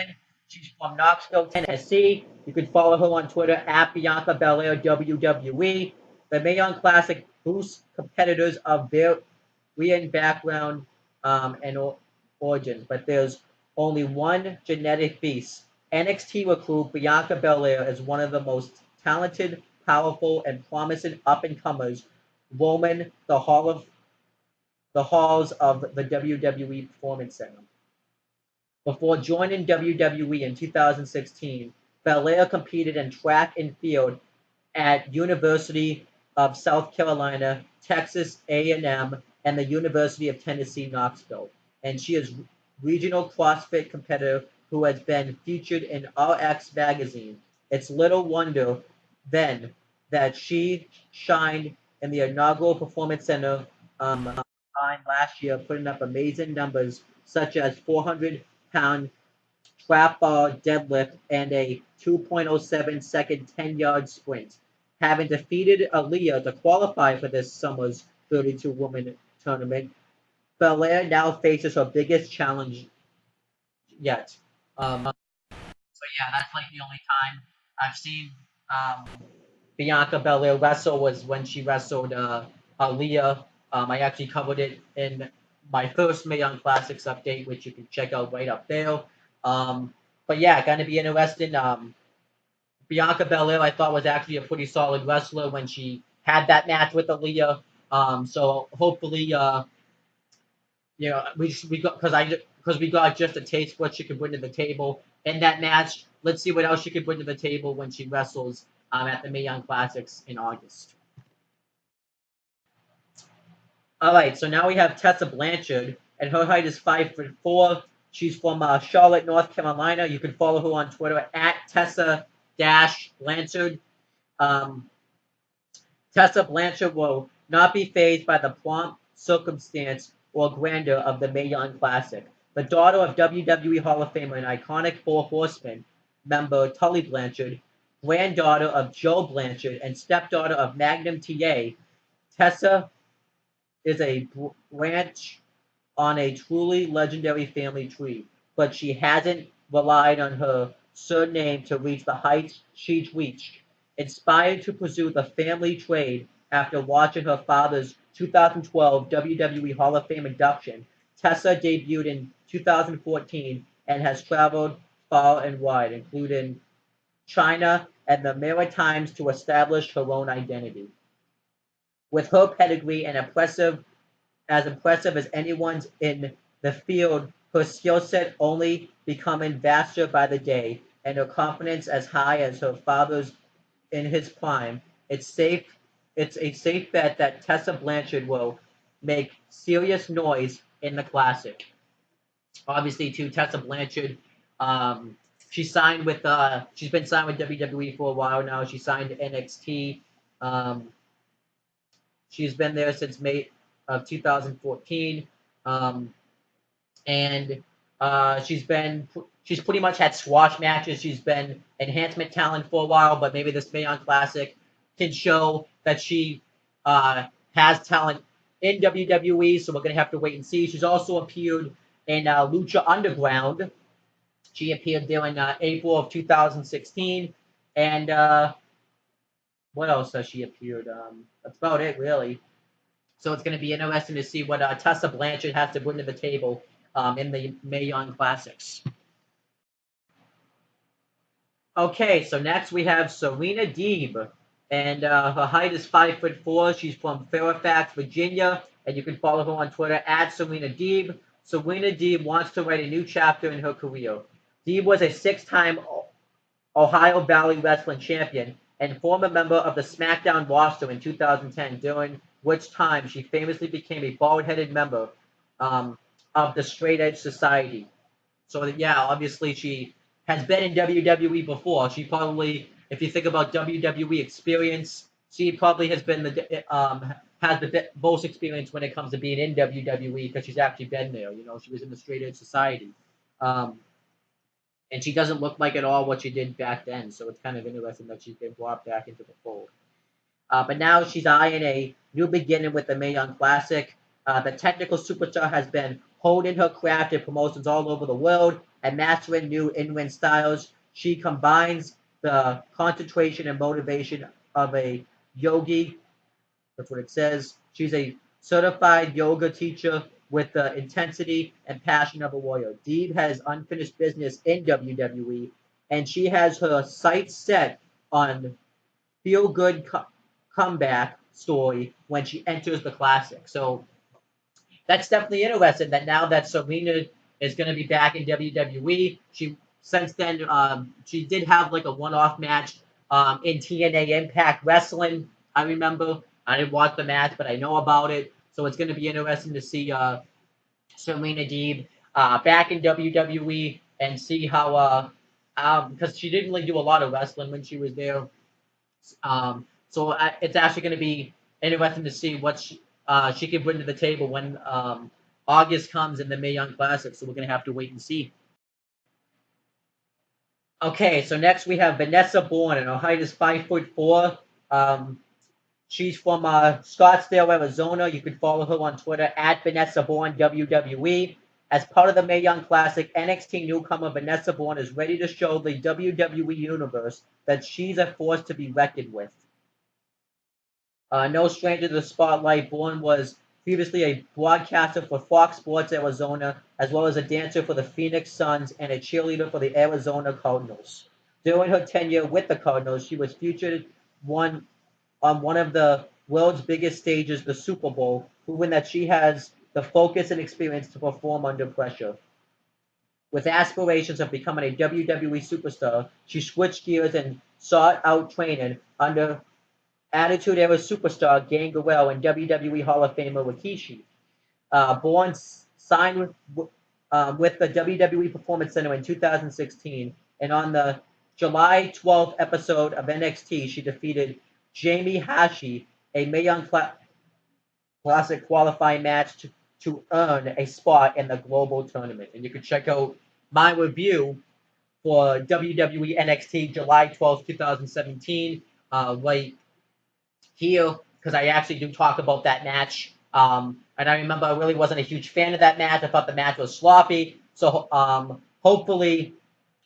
A: 5'7". She's from Knoxville, Tennessee. You can follow her on Twitter at Bianca Belair WWE. The Mae Classic boosts competitors of varying background and origins, but there's only one genetic beast. NXT recruit Bianca Belair is one of the most talented, powerful, and promising up-and-comers roaming the halls of the WWE Performance Center. Before joining WWE in 2016, Belair competed in track and field at University of South Carolina, Texas A&M, and the University of Tennessee Knoxville. And she is regional CrossFit competitor who has been featured in RX magazine. It's little wonder then that she shined in the inaugural Performance Center last year, putting up amazing numbers such as 400-pound trap bar deadlift and a 2.07-second 10-yard sprint. Having defeated Aaliyah to qualify for this summer's 32-woman tournament, Belair now faces her biggest challenge yet. So yeah, that's like the only time I've seen um, Bianca Belair wrestle was when she wrestled Aaliyah. I actually covered it in my first Mae Young Classics update, which you can check out right up there. But yeah, gonna be interesting. Bianca Belair, I thought was actually a pretty solid wrestler when she had that match with Aaliyah. So hopefully, we got because we got just a taste of what she could bring to the table in that match. Let's see what else she could bring to the table when she wrestles at the Mae Young Classics in August. All right, so now we have Tessa Blanchard, and her height is 5'4". She's from Charlotte, North Carolina. You can follow her on Twitter at Tessa-Blanchard. Um, Tessa Blanchard will not be fazed by the prompt circumstance or grandeur of the Mae Young Classic. The daughter of WWE Hall of Famer and iconic Four Horsemen member Tully Blanchard, granddaughter of Joe Blanchard, and stepdaughter of Magnum TA, Tessa is a branch on a truly legendary family tree, but she hasn't relied on her surname to reach the heights she's reached. Inspired to pursue the family trade after watching her father's 2012 WWE Hall of Fame induction, Tessa debuted in 2014 and has traveled far and wide, including China and the Maritimes, to establish her own identity. With her pedigree and impressive as anyone's in the field, her skill set only becoming vaster by the day, and her confidence as high as her father's in his prime. It's a safe bet that Tessa Blanchard will make serious noise in the classic. Obviously, too, Tessa Blanchard. Um, she's been signed with WWE for a while now. She signed to NXT. Um, she's been there since May of 2014. Um, and she's pretty much had squash matches. She's been enhancement talent for a while, but maybe this Mae Young Classic can show that she has talent in WWE. So we're gonna have to wait and see. She's also appeared in Lucha Underground. She appeared there in April of 2016, and what else has she appeared? That's about it, really. So it's going to be interesting to see what Tessa Blanchard has to bring to the table in the Mae Young Classics. Okay, so next we have Selena Dean, and her height is 5'4". She's from Fairfax, Virginia, and you can follow her on Twitter at Selena Dean. Selena Dean wants to write a new chapter in her career. Dean was a six-time Ohio Valley Wrestling champion and former member of the SmackDown roster in 2010, during which time she famously became a bald-headed member of the Straight Edge Society. So yeah, obviously she has been in WWE before. She probably, if you think about WWE experience, she probably has the most experience when it comes to being in WWE because she's actually been there. You know, she was in the Straight Edge Society. Um, and she doesn't look like at all what she did back then. So it's kind of interesting that she's been brought back into the fold. But now she's eyeing a new beginning with the Mae Young Classic. The technical superstar has been honing her craft in promotions all over the world and mastering new in-ring styles. She combines the concentration and motivation of a yogi. That's what it says. She's a certified yoga teacher with the intensity and passion of a warrior. Deeb has unfinished business in WWE, and she has her sights set on feel-good comeback story when she enters the Classic. So that's definitely interesting that now that Selena is going to be back in WWE, since then she did have like a one-off match in TNA Impact Wrestling. I remember I didn't watch the match, but I know about it. So it's going to be interesting to see Selena Dean back in WWE and see how because she didn't really do a lot of wrestling when she was there. So it's actually going to be interesting to see what she can bring to the table when August comes in the Mae Young Classic. So we're going to have to wait and see. Okay, so next we have Vanessa Born, and her height is 5'4". She's from Scottsdale, Arizona. You can follow her on Twitter at Vanessa Born WWE. As part of the Mae Young Classic, NXT newcomer Vanessa Born is ready to show the WWE Universe that she's a force to be reckoned with. No stranger to the spotlight, Bourne was previously a broadcaster for Fox Sports Arizona, as well as a dancer for the Phoenix Suns and a cheerleader for the Arizona Cardinals. During her tenure with the Cardinals, she was featured on one of the world's biggest stages, the Super Bowl, proving that she has the focus and experience to perform under pressure. With aspirations of becoming a WWE superstar, she switched gears and sought out training under Attitude Era superstar Gangrel and WWE Hall of Famer Rikishi. Bourne signed with the WWE Performance Center in 2016, and on the July 12th episode of NXT, she defeated Jamie Hashi, a Mae Young Classic qualifying match to earn a spot in the global tournament. And you can check out my review for WWE NXT July 12th, 2017, right here, because I actually do talk about that match. And I remember I really wasn't a huge fan of that match. I thought the match was sloppy. So hopefully,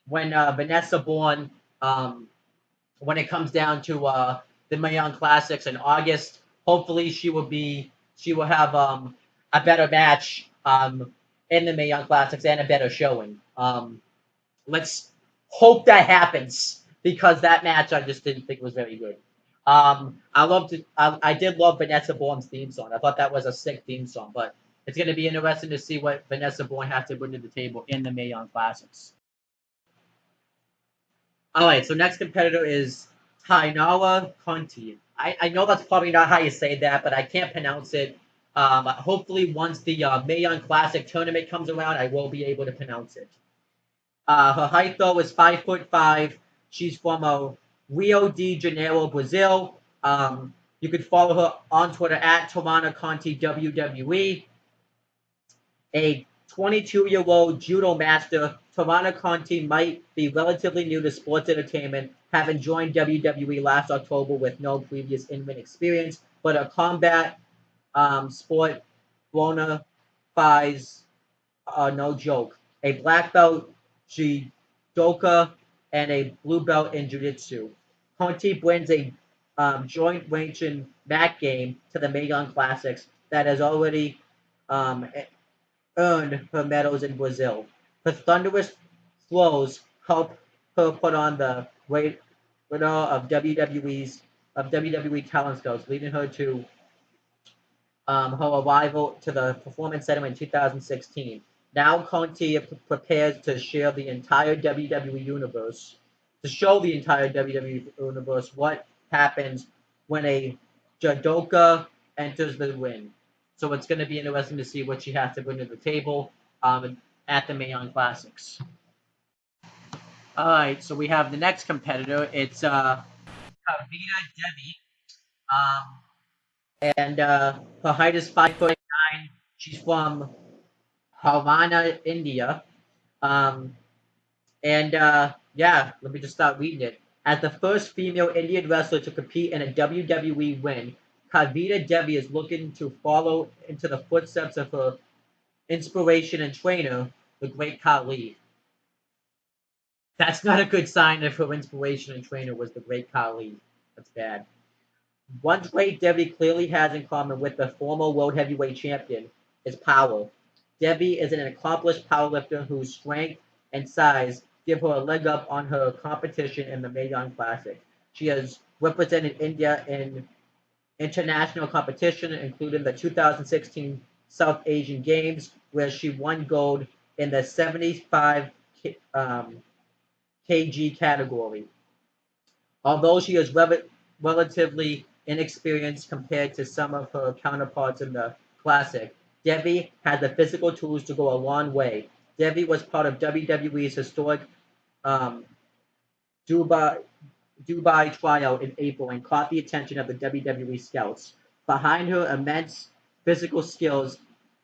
A: when Vanessa Born, when it comes down to the Mae Young Classics in August, hopefully she will have a better match in the Mae Young Classics and a better showing. Let's hope that happens because that match I just didn't think was very good. I did love Vanessa Bourne's theme song. I thought that was a sick theme song, but it's going to be interesting to see what Vanessa Bourne has to bring to the table in the Mae Young Classics. All right, so next competitor is Tainawa Conti. I know that's probably not how you say that, but I can't pronounce it. Hopefully, once the Mae Young Classic tournament comes around, I will be able to pronounce it. Her height, though, is 5'5". She's from Rio de Janeiro, Brazil. You can follow her on Twitter at Tawana Conti WWE. A 22-year-old judo master, Tawana Conti might be relatively new to sports entertainment, having joined WWE last October with no previous in-ring experience, but a combat sport bona fides no joke. A black belt judoka and a blue belt in jiu-jitsu. Conti brings a joint ranking mat game to the Mae Young Classics that has already earned her medals in Brazil. Her thunderous flows help her put on the radar of WWE talent scouts, leading her to her arrival to the Performance Center in 2016. Now Conti prepares to share the entire WWE universe, to show the entire WWE universe what happens when a judoka enters the ring. So it's going to be interesting to see what she has to bring to the table at the Mae Young Classics. All right, so we have the next competitor. It's Kavita Devi. And her height is 5'9". She's from Haryana, India. Um, yeah, let me just start reading it. As the first female Indian wrestler to compete in a WWE win, Kavita Devi is looking to follow into the footsteps of her inspiration and trainer, the great Khali. That's not a good sign if her inspiration and trainer was the great Khali. That's bad. One trait Devi clearly has in common with the former world heavyweight champion is power. Devi is an accomplished powerlifter whose strength and size give her a leg up on her competition in the Mae Young Classic. She has represented India in international competition, including the 2016 South Asian Games, where she won gold in the 75 kg category. Although she is relatively inexperienced compared to some of her counterparts in the Classic, Devi has the physical tools to go a long way. Devi was part of WWE's historic um, Dubai Dubai tryout in April and caught the attention of the WWE scouts. Behind her immense physical skills,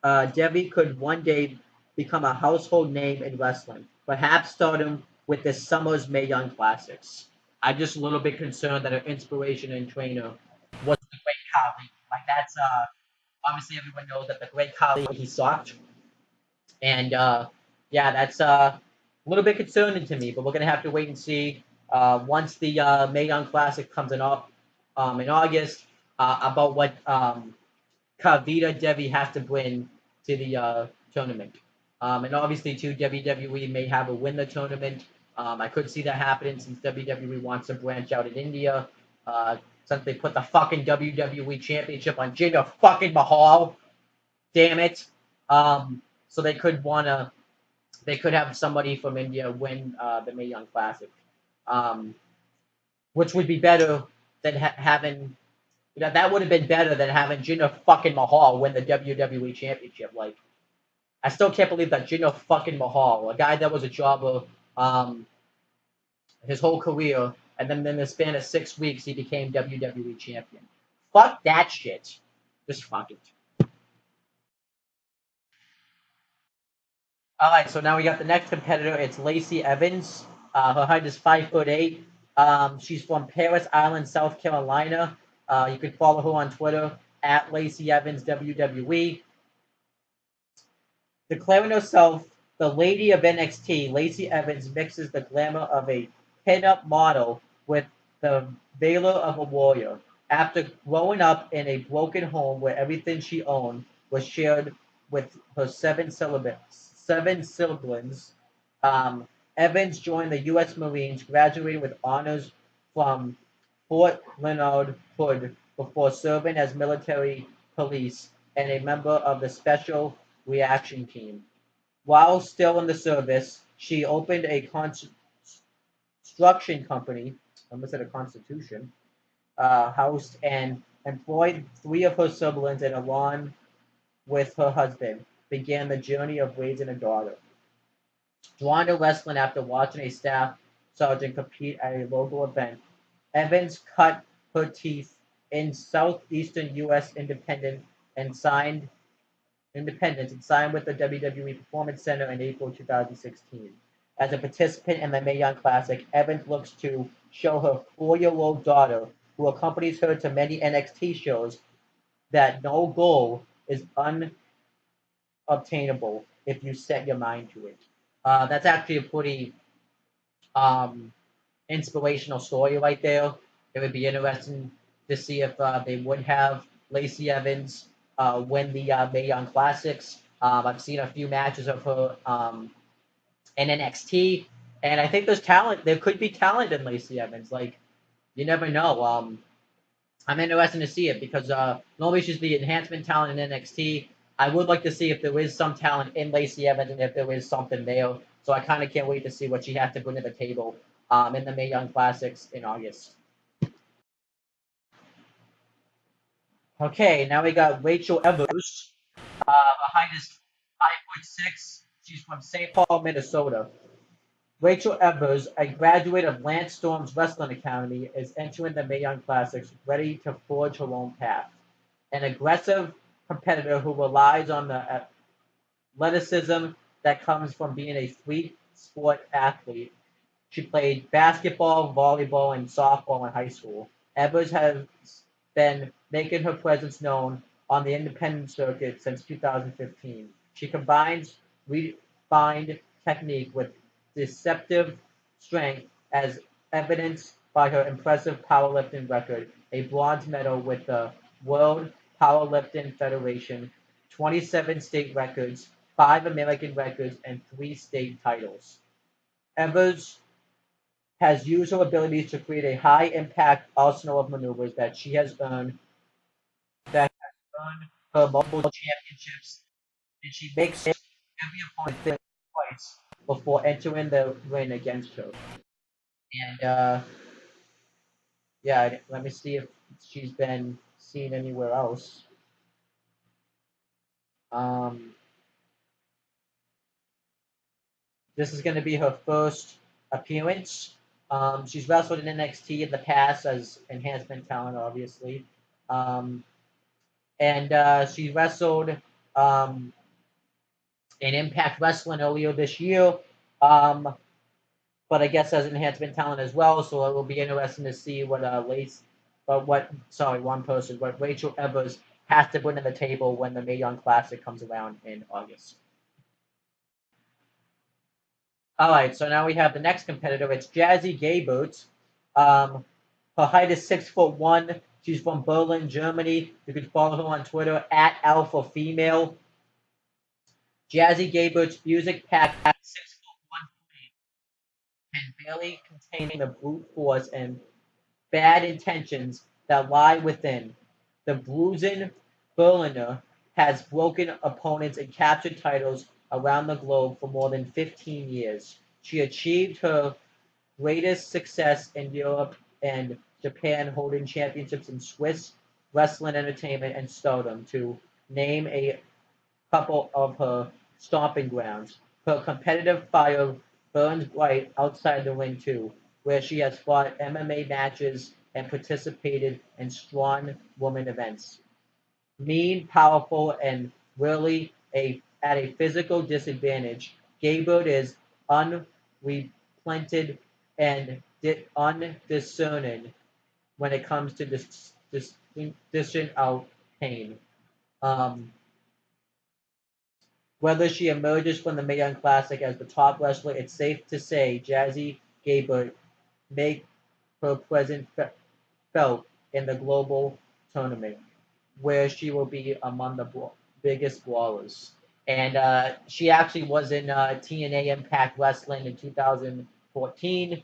A: Devi could one day become a household name in wrestling, perhaps starting with this summer's Mae Young Classics. I'm just a little bit concerned that her inspiration and trainer was the Great Khali. Like that's obviously everyone knows that the Great Khali he sucked, and yeah, that's a little bit concerning to me. But we're gonna have to wait and see once the Mae Young Classic comes in August about what Kavita Devi has to bring to the tournament. And obviously, too, WWE may have a win the tournament. I could see that happening since WWE wants to branch out in India. Since they put the fucking WWE Championship on Jinder fucking Mahal. Damn it. So they could have somebody from India win the Mae Young Classic, um, which would be better than having. That would have been better than having Jinder fucking Mahal win the WWE Championship. Like, I still can't believe that Jinder fucking Mahal, a guy that was a jobber um, his whole career, and then in the span of 6 weeks, he became WWE champion. Fuck that shit. Just fuck it. All right, so now we got the next competitor. It's Lacey Evans. Her height is 5'8". She's from Paris Island, South Carolina. You can follow her on Twitter at Lacey Evans WWE. Declaring herself the Lady of NXT, Lacey Evans mixes the glamour of a pin-up model with the valor of a warrior. After growing up in a broken home where everything she owned was shared with her seven siblings, Evans joined the U.S. Marines, graduated with honors from Fort Leonard Hood before serving as military police and a member of the Special Reaction Team. While still in the service, she opened a construction company, I almost said a constitution, house and employed three of her siblings and along with her husband began the journey of raising a daughter. Drawn to wrestling after watching a staff sergeant compete at a local event, Evans cut her teeth in southeastern U.S. independence and signed with the WWE Performance Center in April 2016. As a participant in the Mae Young Classic, Evans looks to show her 4-year-old daughter, who accompanies her to many NXT shows, that no goal is unobtainable if you set your mind to it. That's actually a pretty um, inspirational story right there. It would be interesting to see if they would have Lacey Evans win the Mae Young Classics. I've seen a few matches of her in NXT, and I think there's talent. There could be talent in Lacey Evans. Like, you never know. I'm interested to see it because normally she's the enhancement talent in NXT. I would like to see if there is some talent in Lacey Evans and if there is something there. So I kind of can't wait to see what she has to bring to the table in the Mae Young Classics in August. Okay, now we got Rachel Evers. Her height is 5'6". She's from St. Paul, Minnesota. Rachel Evers, a graduate of Lance Storm's Wrestling Academy, is entering the Mae Young Classics ready to forge her own path. An aggressive competitor who relies on the athleticism that comes from being a three sport athlete. She played basketball, volleyball, and softball in high school. Evers has been making her presence known on the independent circuit since 2015. She combines refined technique with deceptive strength, as evidenced by her impressive powerlifting record, a bronze medal with the World Powerlifting Federation, 27 state records, 5 American records, and 3 state titles. Embers has used her abilities to create a high-impact arsenal of maneuvers that has earned her multiple championships, and she makes every opponent think twice before entering the ring against her. And yeah, let me see if she's been seen anywhere else. Um, this is going to be her first appearance. She's wrestled in NXT in the past as enhancement talent, obviously. Um, and she wrestled um, in Impact Wrestling earlier this year. Um, but I guess as enhancement talent as well. So it will be interesting to see what what Rachel Evers has to bring to the table when the Mae Young Classic comes around in August. All right, so now we have the next competitor. It's Jazzy Gabert. Her height is 6'1". She's from Berlin, Germany. You can follow her on Twitter at Alpha Female. Jazzy Gabert's music-packed 6'1" can barely contain the brute force and bad intentions that lie within. The bruising Berliner has broken opponents and captured titles around the globe for more than 15 years. She achieved her greatest success in Europe and Japan, holding championships in Swiss wrestling entertainment and stardom, to name a couple of her stomping grounds. Her competitive fire burns bright outside the ring too, where she has fought MMA matches and participated in strong woman events. Mean, powerful, and really at a physical disadvantage, Gaybird is unrelented and undiscerning when it comes to dishing out pain. Um, Whether she emerges from the Mae Young Classic as the top wrestler, it's safe to say Jazzy Gabert make her presence felt in the global tournament, where she will be among the biggest brawlers. And she actually was in TNA Impact Wrestling in 2014.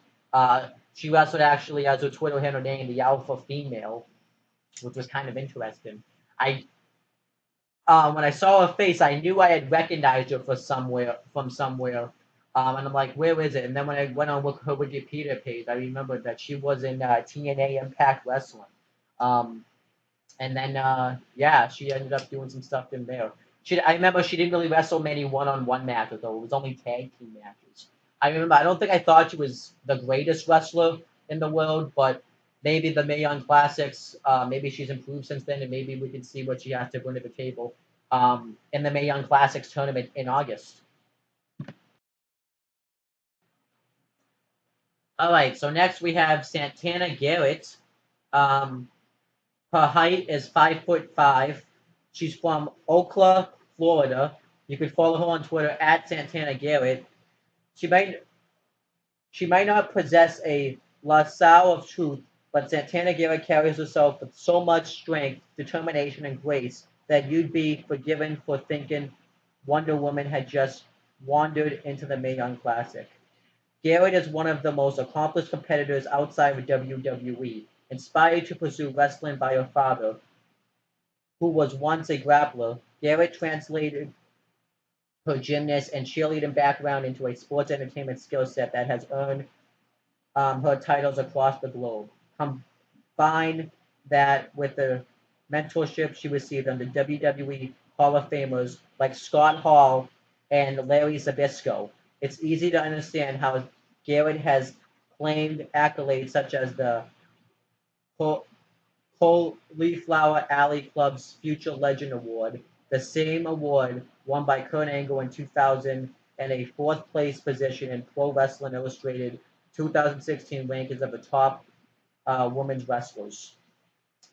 A: She wrestled actually as her Twitter handle name, the Alpha Female, which was kind of interesting. I When I saw her face, I knew I had recognized her from somewhere. And I'm like, where is it? And then when I went on her Wikipedia page, I remembered that she was in TNA Impact Wrestling. Um, and then, yeah, she ended up doing some stuff in there. I remember she didn't really wrestle many one-on-one matches, though. It was only tag team matches. I don't think I thought she was the greatest wrestler in the world, but maybe the Mae Young Classics, maybe she's improved since then, and maybe we can see what she has to bring to the table in the Mae Young Classics tournament in August. All right, so next we have Santana Garrett. Um, Her height is 5'5". She's from Ocala, Florida. You can follow her on Twitter at Santana Garrett. She might she might not possess a lasso of truth, but Santana Garrett carries herself with so much strength, determination, and grace that you'd be forgiven for thinking Wonder Woman had just wandered into the Mae Young Classic. Garrett is one of the most accomplished competitors outside of WWE, inspired to pursue wrestling by her father, who was once a grappler. Garrett translated her gymnast and cheerleading background into a sports entertainment skill set that has earned her titles across the globe. Combine that with the mentorship she received under WWE Hall of Famers like Scott Hall and Larry Zbyszko. It's easy to understand how Garrett has claimed accolades such as the Cauliflower Alley Club's Future Legend Award, the same award won by Kurt Angle in 2000, and a fourth place position in Pro Wrestling Illustrated 2016 rankings of the top women's wrestlers.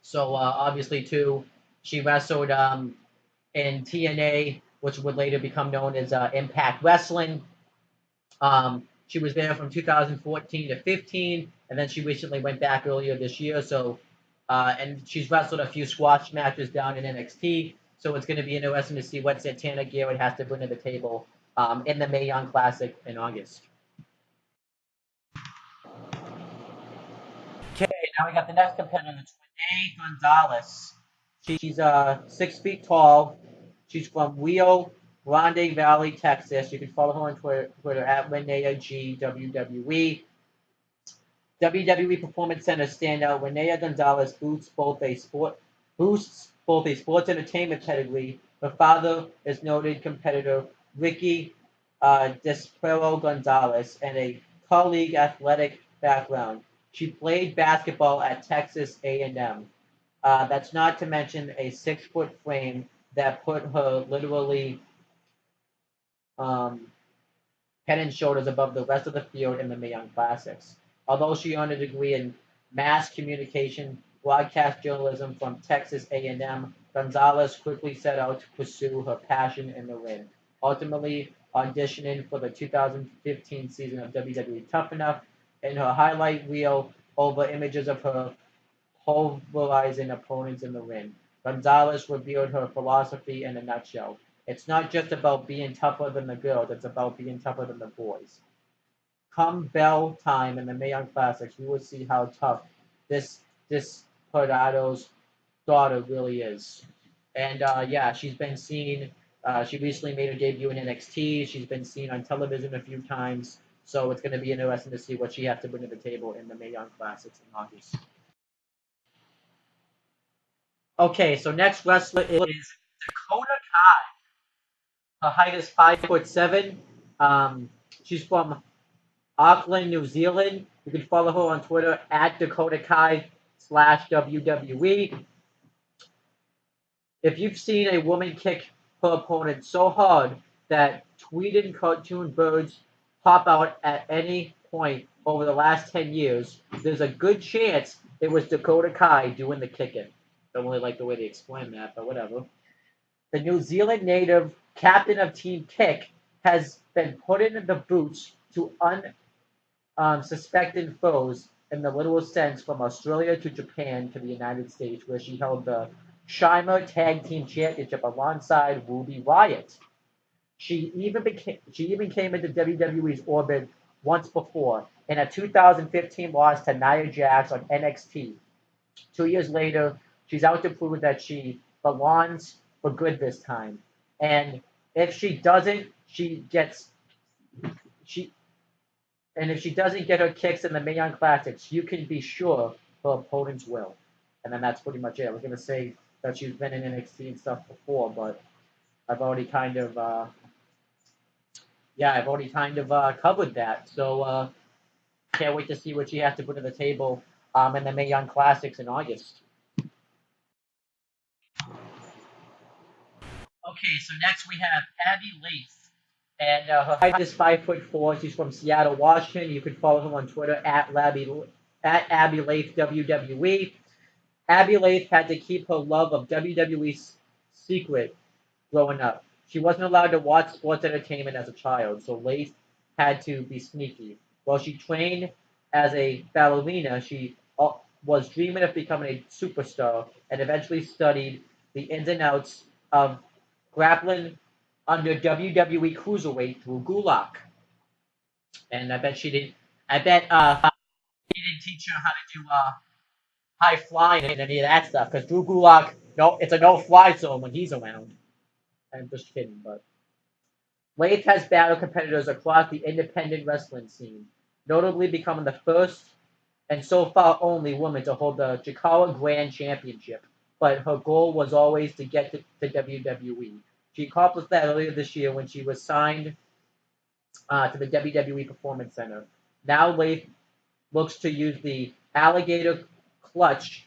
A: So obviously too, she wrestled in TNA, which would later become known as Impact Wrestling. She was there from 2014 to 15, and then she recently went back earlier this year. So, and she's wrestled a few squash matches down in NXT. So it's going to be interesting to see what Santana Garrett has to bring to the table in the Mae Young Classic in August. Okay, now we got the next competitor, Renee Gonzalez. She's 6 feet tall. She's from Rio Grande Valley, Texas. You can follow her on Twitter at Renee G WWE. WWE Performance Center standout Renee Gonzalez boosts both a sports entertainment pedigree. Her father is noted competitor Ricky Despero Gonzalez and a colleague athletic background. She played basketball at Texas A&M. That's not to mention a 6 foot frame that put her literally um, head and shoulders above the rest of the field in the Mae Young Classics. Although she earned a degree in mass communication broadcast journalism from Texas A&M, Gonzalez quickly set out to pursue her passion in the ring, ultimately auditioning for the 2015 season of WWE Tough Enough. In her highlight reel over images of her pulverizing opponents in the ring, Gonzalez revealed her philosophy in a nutshell. It's not just about being tougher than the girls, it's about being tougher than the boys. Come bell time in the Mae Young Classics, we will see how tough this Perado's daughter really is. And yeah, she's been seen. She recently made her debut in NXT. She's been seen on television a few times. So it's going to be interesting to see what she has to bring to the table in the Mae Young Classics in August. Okay, so next wrestler is Dakota. Her height is 5'7". She's from Auckland, New Zealand. You can follow her on Twitter at Dakota Kai /WWE. If you've seen a woman kick her opponent so hard that tweeted cartoon birds pop out at any point over the last 10 years, there's a good chance it was Dakota Kai doing the kicking. Don't really like the way they explain that, but whatever. The New Zealand native captain of Team Kick has been put in the boots to unsuspected foes in the literal sense from Australia to Japan to the United States, where she held the Shima Tag Team Championship alongside Ruby Riott. She even came into WWE's orbit once before in a 2015 loss to Nia Jax on NXT. 2 years later, she's out to prove that she belongs for good this time. And if she doesn't, she and if she doesn't get her kicks in the Mae Young Classics, you can be sure her opponents will. And then that's pretty much it. I was gonna say that she's been in NXT and stuff before, but I've already kind of covered that. So can't wait to see what she has to put to the table in the Mae Young Classics in August. Okay, so next we have Abby Lace, and her height is 5'4". She's from Seattle, Washington. You can follow her on Twitter at Abby Lace WWE. Abby Lace had to keep her love of WWE secret growing up. She wasn't allowed to watch sports entertainment as a child, so Lace had to be sneaky. While she trained as a ballerina, she was dreaming of becoming a superstar and eventually studied the ins and outs of grappling under WWE Cruiserweight through Gulak. And I bet she didn't. I bet he didn't teach her how to do high flying and any of that stuff because Drew Gulak, no, it's a no fly zone when he's around. I'm just kidding, but Laith has battled competitors across the independent wrestling scene, notably becoming the first and so far only woman to hold the Chikara Grand Championship. But her goal was always to get to WWE. She accomplished that earlier this year when she was signed to the WWE Performance Center. Now Laith looks to use the alligator clutch,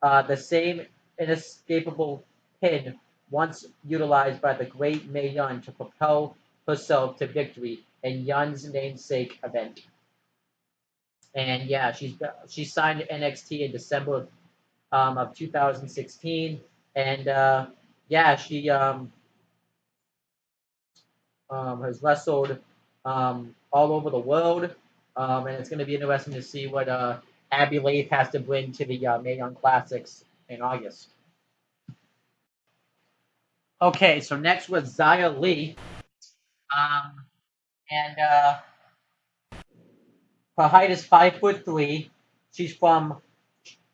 A: the same inescapable pin once utilized by the great Mae Young to propel herself to victory in Young's namesake event. And yeah, she signed to NXT in December of 2016, and yeah, she has wrestled all over the world, and it's going to be interesting to see what Abby Leith has to bring to the Mae Young Classics in August. Okay, so next was Xia Li, um, and her height is 5'3". She's from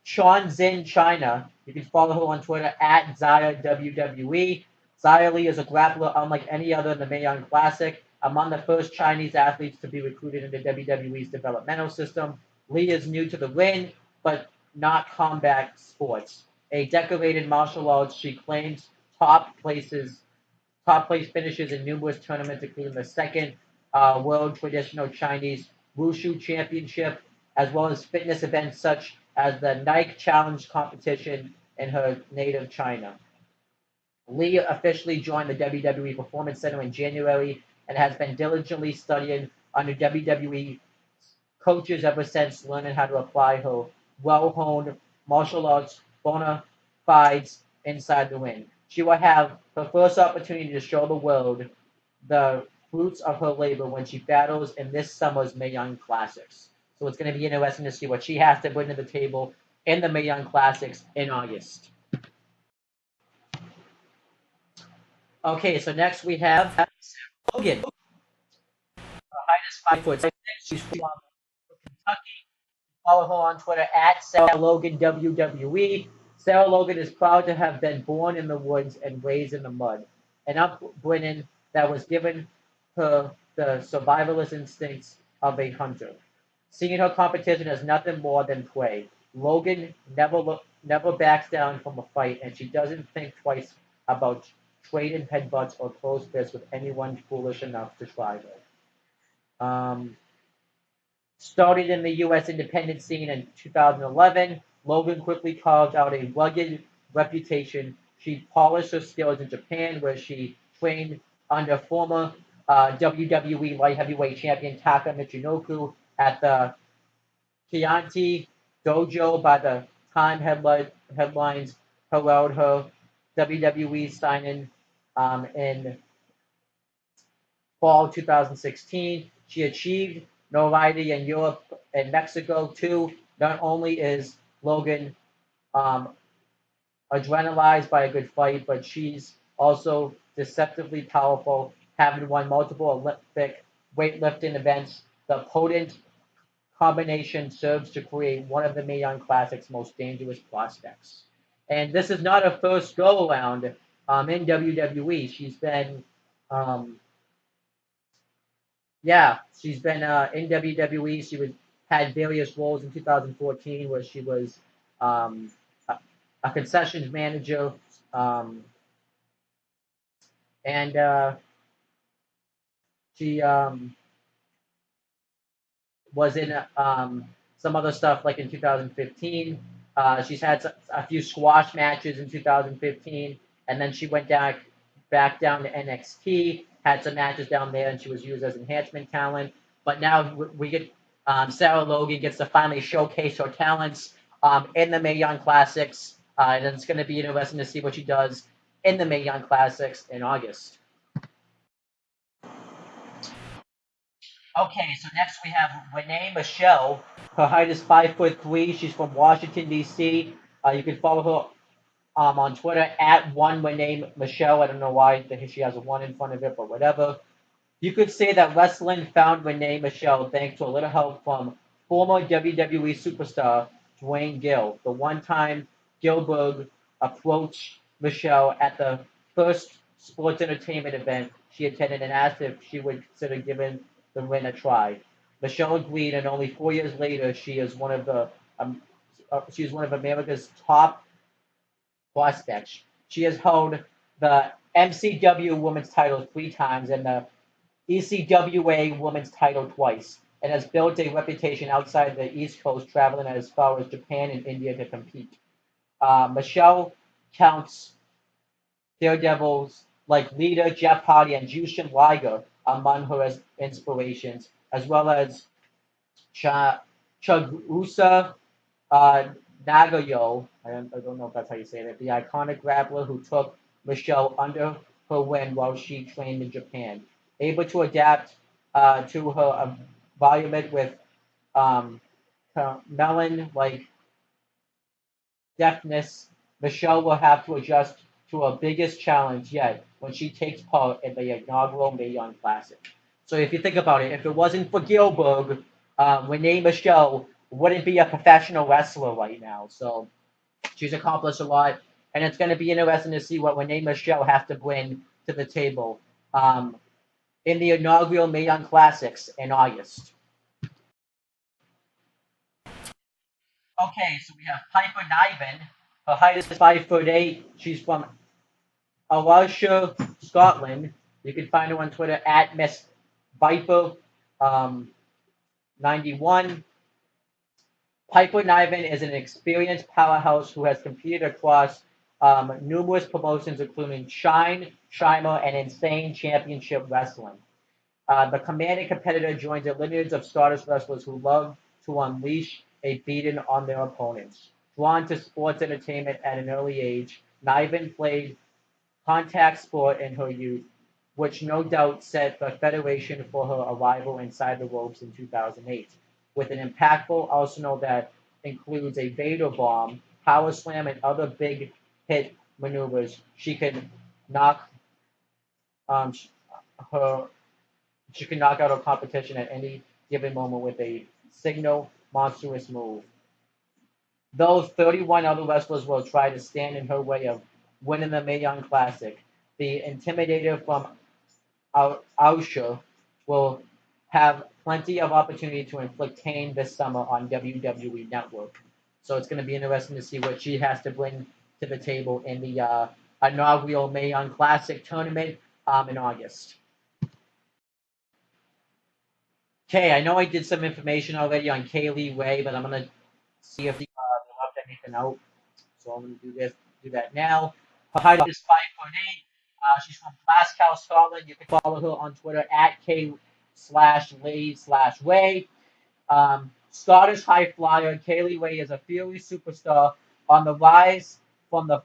A: Shenzhen, China. You can follow her on Twitter at Xia WWE. Xia Li is a grappler unlike any other in the Mae Young Classic. Among the first Chinese athletes to be recruited into WWE's developmental system, Li is new to the ring, but not combat sports. A decorated martial arts, she claims top places top place finishes in numerous tournaments, including the second World Traditional Chinese Wushu Championship, as well as fitness events such as the Nike Challenge competition in her native China. Lee officially joined the WWE Performance Center in January and has been diligently studying under WWE coaches ever since learning how to apply her well-honed martial arts bona fides inside the ring. She will have her first opportunity to show the world the fruits of her labor when she battles in this summer's Mae Young Classics. So it's going to be interesting to see what she has to bring to the table in the Mae Young Classics in August. Okay, so next we have Logan. Her height is 5'6". She's from Kentucky. Follow her on Twitter at Sarah Logan WWE. Sarah Logan is proud to have been born in the woods and raised in the mud, an upbringing that was given her the survivalist instincts of a hunter. Seeing her competition as nothing more than prey, Logan never backs down from a fight, and she doesn't think twice about trading headbutts or close fists with anyone foolish enough to try her. Started in the U.S. independent scene in 2011, Logan quickly carved out a rugged reputation. She polished her skills in Japan, where she trained under former WWE light heavyweight champion Taka Michinoku at the Chianti Dojo. By the time headlines heralded her WWE signing in fall 2016. She achieved notoriety in Europe and Mexico too. Not only is Logan um, adrenalized by a good fight, but she's also deceptively powerful, having won multiple Olympic weightlifting events. The potent combination serves to create one of the Mae Young Classic's most dangerous prospects. And this is not a first go around in WWE. She's been um, yeah, she's been in WWE. She was had various roles in 2014 where she was um, a, a concessions manager, um, and she was in some other stuff like in 2015. She's had a few squash matches in 2015, and then she went back down to NXT, had some matches down there, and she was used as enhancement talent. But now we get Sarah Logan gets to finally showcase her talents in the Mae Young Classics, and it's going to be interesting to see what she does in the Mae Young Classics in August. Okay, so next we have Renee Michelle. Her height is 5'3". She's from Washington D.C. You can follow her on Twitter at one Renee Michelle. I don't know why she has a one in front of it, but whatever. You could say that wrestling found Renee Michelle thanks to a little help from former WWE superstar Dwayne Gill. The one-time Gilbert approached Michelle at the first sports entertainment event she attended and asked if she would consider giving the ring a try. Michelle agreed, and only 4 years later, she is one of America's top prospects. She has held the MCW Women's title 3 times and the ECWA Women's title twice, and has built a reputation outside the East Coast, traveling as far as Japan and India to compete. Michelle counts daredevils like Lita, Jeff Hardy, and Jushin Liger among her inspirations, as well as Chagusa, uh, Nagayo, I don't know if that's how you say it, the iconic grappler who took Michelle under her wing while she trained in Japan. Able to adapt to her environment with um, melon like deafness, Michelle will have to adjust to her biggest challenge yet when she takes part in the inaugural Mae Young Classic. So if you think about it, if it wasn't for Gilbert, Renee Michelle wouldn't be a professional wrestler right now. So she's accomplished a lot, and it's going to be interesting to see what Renee Michelle has to bring to the table in the inaugural Mae Young Classics in August. Okay, so we have Piper Niven. Her height is 5'8". She's from Ayrshire, Scotland. You can find her on Twitter at Miss Viper um, 91. Piper Niven is an experienced powerhouse who has competed across numerous promotions, including Shine, Shimer, and Insane Championship Wrestling. The commanding competitor joins a lineage of Scottish wrestlers who love to unleash a beating on their opponents. Drawn to sports entertainment at an early age, Niven played contact sport in her youth, which no doubt set the federation for her arrival inside the ropes in 2008. With an impactful arsenal that includes a Vader bomb, power slam, and other big hit maneuvers, she can knock um, her she can knock out her competition at any given moment with a signal monstrous move. Though 31 other wrestlers will try to stand in her way of winning the Mae Young Classic, the Intimidator from Ayrshire will have plenty of opportunity to inflict pain this summer on WWE Network. So it's going to be interesting to see what she has to bring to the table in the inaugural Mae Young Classic tournament in August. Okay, I know I did some information already on Kaylee Ray, but I'm gonna see if they left anything out. So I'm gonna do that now. Her height is 5'8". She's from Glasgow, Scotland. You can follow her on Twitter at K/Lee/Way. Scottish high flyer Kaylee Ray is a fearless superstar on the rise from the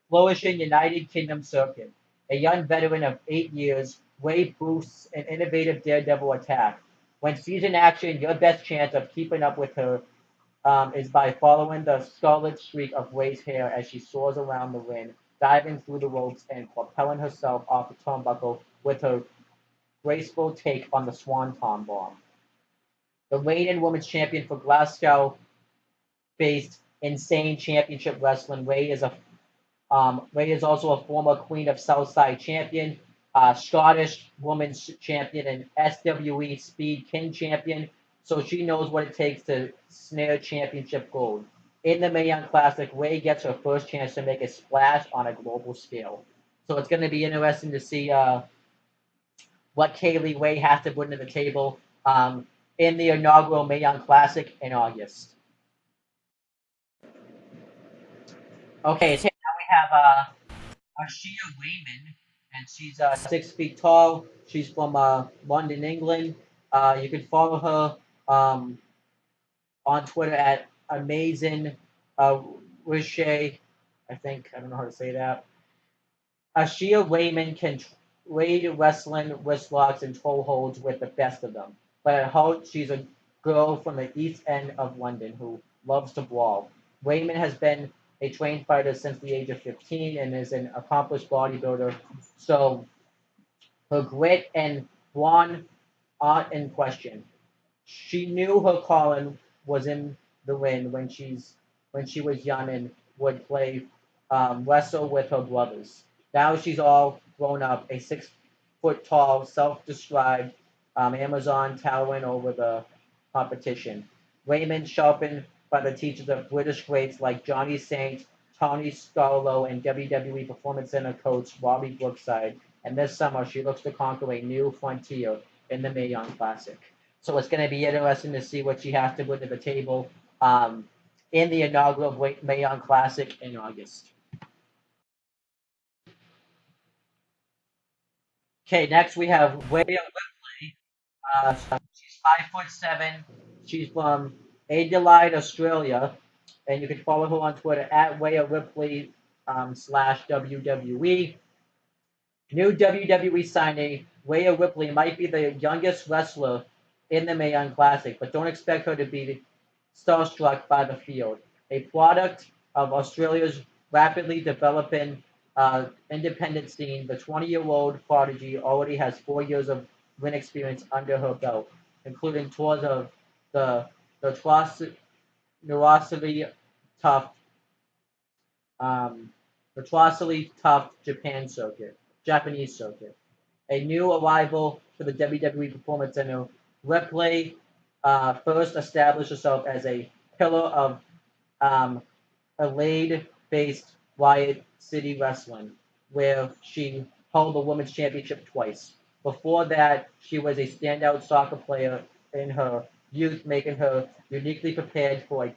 A: flourishing United Kingdom circuit. A young veteran of 8 years, Ray boosts an innovative daredevil attack. When she's in action, your best chance of keeping up with her is by following the scarlet streak of Ray's hair as she soars around the ring, diving through the ropes and propelling herself off the turnbuckle with her graceful take on the Swanton Bomb. The reigning women's champion for Glasgow based Insane Championship Wrestling, Ray is also a former Queen of Southside champion, Scottish Women's Champion, and SWE Speed King champion. So she knows what it takes to snare championship gold. In the Mae Young Classic, Ray gets her first chance to make a splash on a global scale. So it's going to be interesting to see what Kaylee Ray has to bring to the table in the inaugural Mae Young Classic in August. Okay, so now we have Arshia Wayman, and she's 6 feet tall. She's from London, England. You can follow her on Twitter at Amazing Rishay. I don't know how to say that. Arshia Wayman can trade wrestling wrist locks and toe holds with the best of them. But at heart, she's a girl from the East End of London who loves to brawl. Wayman has been a trained fighter since the age of 15 and is an accomplished bodybuilder. So her grit and brawn aren't in question. She knew her calling was in the ring when she was young and would play wrestle with her brothers. Now she's all grown up, a 6 foot tall, self-described Amazon towering over the competition. Raymond, sharpened by the teachers of British greats like Johnny Saint, Tony Scarlo, and WWE Performance Center coach Robbie Brookside. And this summer, she looks to conquer a new frontier in the Mae Young Classic. So it's going to be interesting to see what she has to bring to the table in the inaugural Mae Young Classic in August. Okay, next we have Rhea Ripley. She's 5'7". She's from Adelaide, Australia. and you can follow her on Twitter at Rhea Ripley / WWE. New WWE signing, Rhea Ripley might be the youngest wrestler in the Mae Young Classic, but don't expect her to be starstruck by the field. A product of Australia's rapidly developing independent scene, the 20-year-old prodigy already has 4 years of ring experience under her belt, including tours of the notoriously tough um, Japan circuit, Japanese circuit. A new arrival to the WWE Performance Center, Ripley first established herself as a pillar of um, Adelaide-based Riot City Wrestling, where she held the Women's Championship twice. Before that, she was a standout soccer player in her youth, making her uniquely prepared for a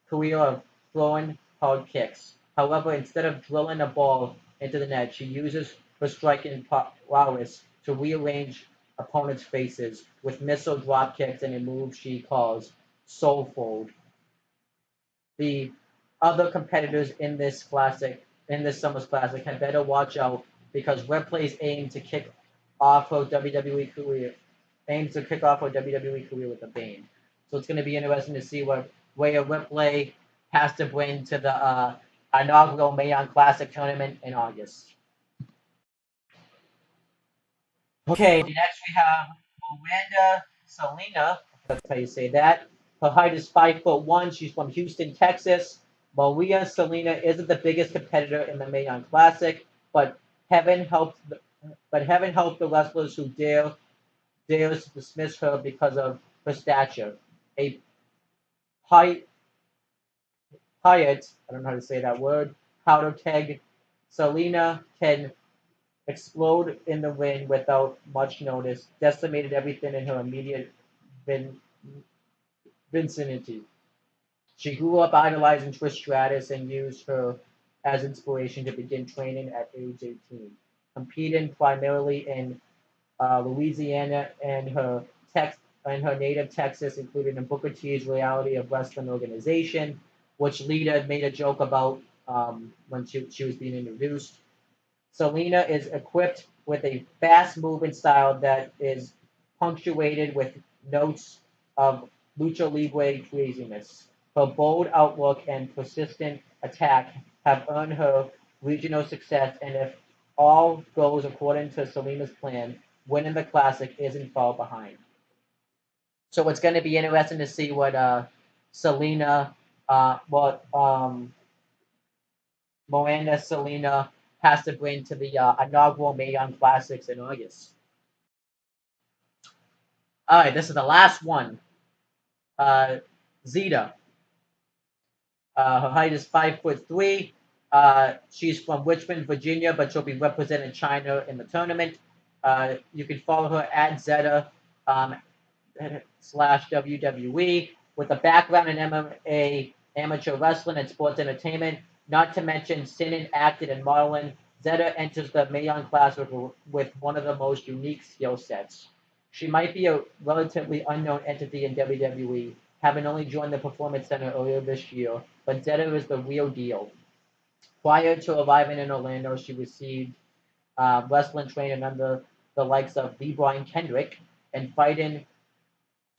A: career of throwing hard kicks. However, instead of drilling a ball into the net, she uses her striking prowess to rearrange opponents' faces with missile drop kicks and a move she calls soul fold. The other competitors in this summer's classic, had better watch out because Ripley's off her WWE career, aims to kick off her WWE career with a bang. So it's going to be interesting to see what Rhea Ripley has to bring to the inaugural Mae Young Classic tournament in August. Okay, next we have Miranda Selena. That's how you say that. Her height is 5'1". She's from Houston, Texas. Maria Selena isn't the biggest competitor in the Mae Young Classic, but heaven helped. Heaven help the wrestlers who dares dismiss her because of her stature. A Hyatt, I don't know how to say that word, powder keg. Selena can explode in the ring without much notice, decimated everything in her immediate vin- vicinity. She grew up idolizing Trish Stratus and used her as inspiration to begin training at age 18, competing primarily in Louisiana and her native Texas, including in Booker T's Reality of Wrestling organization, which Lita made a joke about when she was being introduced. Selena is equipped with a fast-moving style that is punctuated with notes of lucha libre craziness. Her bold outlook and persistent attack have earned her regional success, and if all goes according to Selena's plan, winning the classic isn't far behind. So it's going to be interesting to see what Selena, what Miranda Selena has to bring to the inaugural Mae Young Classics in August. All right, this is the last one. Zeta. Her height is 5'3". She's from Richmond, Virginia, but she'll be representing China in the tournament. You can follow her at Zeta / WWE with a background in MMA, amateur wrestling, and sports entertainment. Not to mention singing, acting, and modeling. Zeta enters the Mae Young Class with one of the most unique skill sets. She might be a relatively unknown entity in WWE, having only joined the Performance Center earlier this year, but Zeta is the real deal. Prior to arriving in Orlando, she received wrestling training under the likes of B. Brian Kendrick and fighting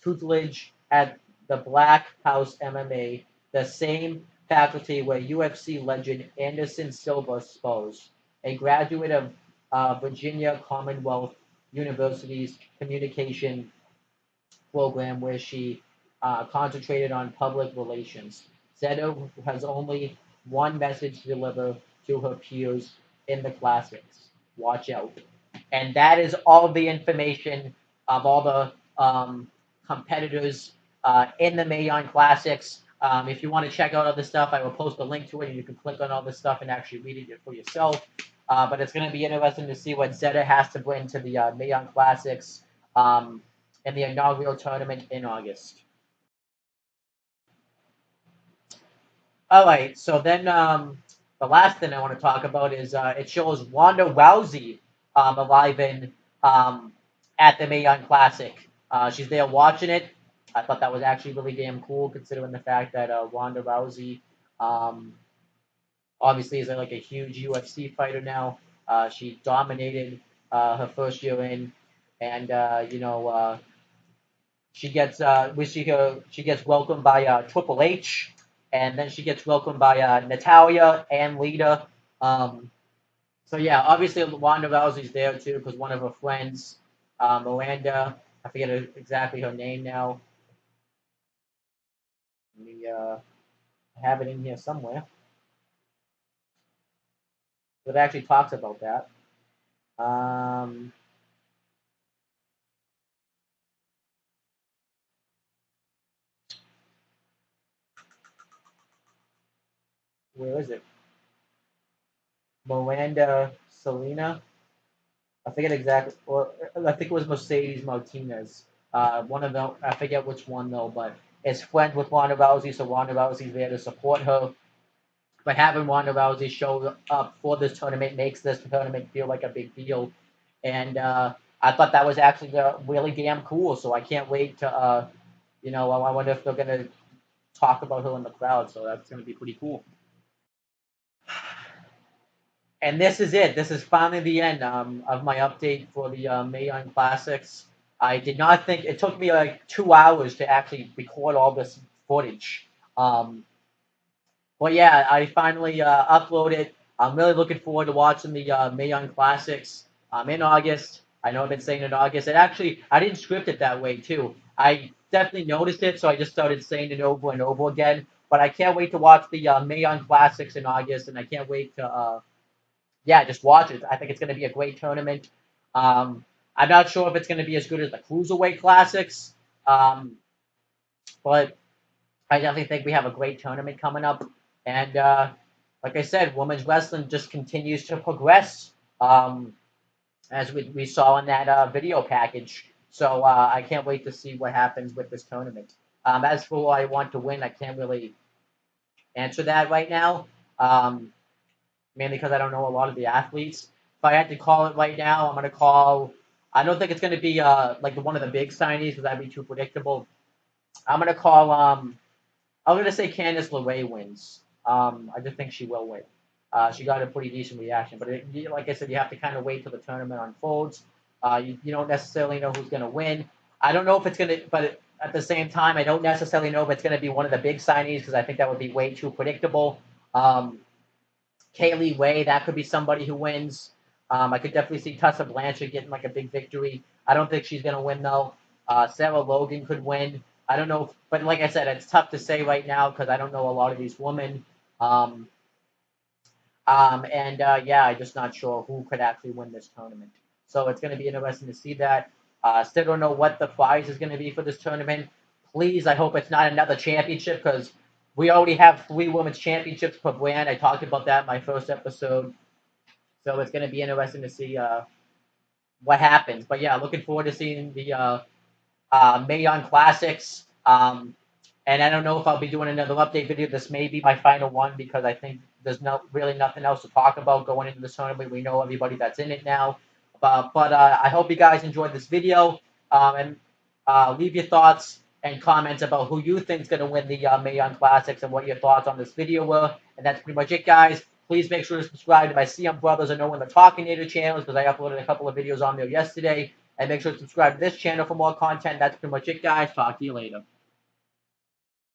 A: tutelage at the Black House MMA, the same faculty where UFC legend Anderson Silva spars, a graduate of Virginia Commonwealth University's communication program where she concentrated on public relations. Zeta has only one message to deliver to her peers in the classics. Watch out. And that is all the information of all the competitors in the Mae Young Classics. If you want to check out all this stuff, I will post a link to it, and you can click on all this stuff and actually read it for yourself. But it's going to be interesting to see what Zeta has to bring to the Mae Young Classics in the inaugural tournament in August. All right, so then the last thing I want to talk about is it shows Ronda Rousey arriving at the Mae Young Classic. She's there watching it. I thought that was actually really damn cool, considering the fact that Ronda Rousey, um, obviously is like a huge UFC fighter now. She dominated her first year in, and she gets welcomed by Triple H, and then she gets welcomed by Natalia and Lita. So yeah, obviously Ronda Rousey's there too because one of her friends, Miranda, I forget exactly her name now. Let me have it in here somewhere. It actually talks about that. Um, where is it? Miranda Selena. I forget exactly, or I think it was Mercedes Martinez. One of them, I forget which one though, but is friends with Ronda Rousey, so Ronda Rousey's there to support her. But having Ronda Rousey show up for this tournament makes this tournament feel like a big deal, and I thought that was actually really damn cool. So I can't wait to, I wonder if they're gonna talk about her in the crowd. So that's gonna be pretty cool. And this is it. This is finally the end of my update for the Mae Young Classics. I did not think it took me like 2 hours to actually record all this footage. Um, but yeah, I finally uploaded. I'm really looking forward to watching the Mae Young Classics in August. I know I've been saying in August. And actually, I didn't script it that way too. I definitely noticed it, so I just started saying it over and over again. But I can't wait to watch the Mae Young Classics in August, and I can't wait to yeah, just watch it. I think it's going to be a great tournament. Um, I'm not sure if it's going to be as good as the Cruiserweight Classics, um, but I definitely think we have a great tournament coming up. And like I said, women's wrestling just continues to progress, as we saw in that video package. So I can't wait to see what happens with this tournament. As for who I want to win, I can't really answer that right now. Um, Mainly because I don't know a lot of the athletes. If I had to call it right now, I'm gonna call. I don't think it's gonna be like one of the big signees because that'd be too predictable. I'm gonna call. I'm gonna say Candice LeRae wins. I just think she will win. She got a pretty decent reaction, but like I said, you have to kind of wait till the tournament unfolds. You don't necessarily know who's gonna win. I don't know if it's gonna, but at the same time, I don't necessarily know if it's gonna be one of the big signees because I think that would be way too predictable. Kaylee Way, that could be somebody who wins. I could definitely see Tessa Blanchard getting like a big victory. I don't think she's going to win though. Sarah Logan could win. I don't know, but like I said, it's tough to say right now because I don't know a lot of these women. Um, and yeah, I'm just not sure who could actually win this tournament. So it's going to be interesting to see that. Still don't know what the prize is going to be for this tournament. Please, I hope it's not another championship because we already have 3 women's championships per brand. I talked about that in my first episode. So it's going to be interesting to see what happens. But yeah, looking forward to seeing the Mae Young Classics. And I don't know if I'll be doing another update video. This may be my final one because I think there's really nothing else to talk about going into this tournament. We know everybody that's in it now. But I hope you guys enjoyed this video. And leave your thoughts and comments about who you think is going to win the Mae Young Classics and what your thoughts on this video were. And that's pretty much it, guys. Please make sure to subscribe to my CM Brothers and No One the Talking Native channels because I uploaded a couple of videos on there yesterday. And make sure to subscribe to this channel for more content. That's pretty much it, guys. Talk to you later.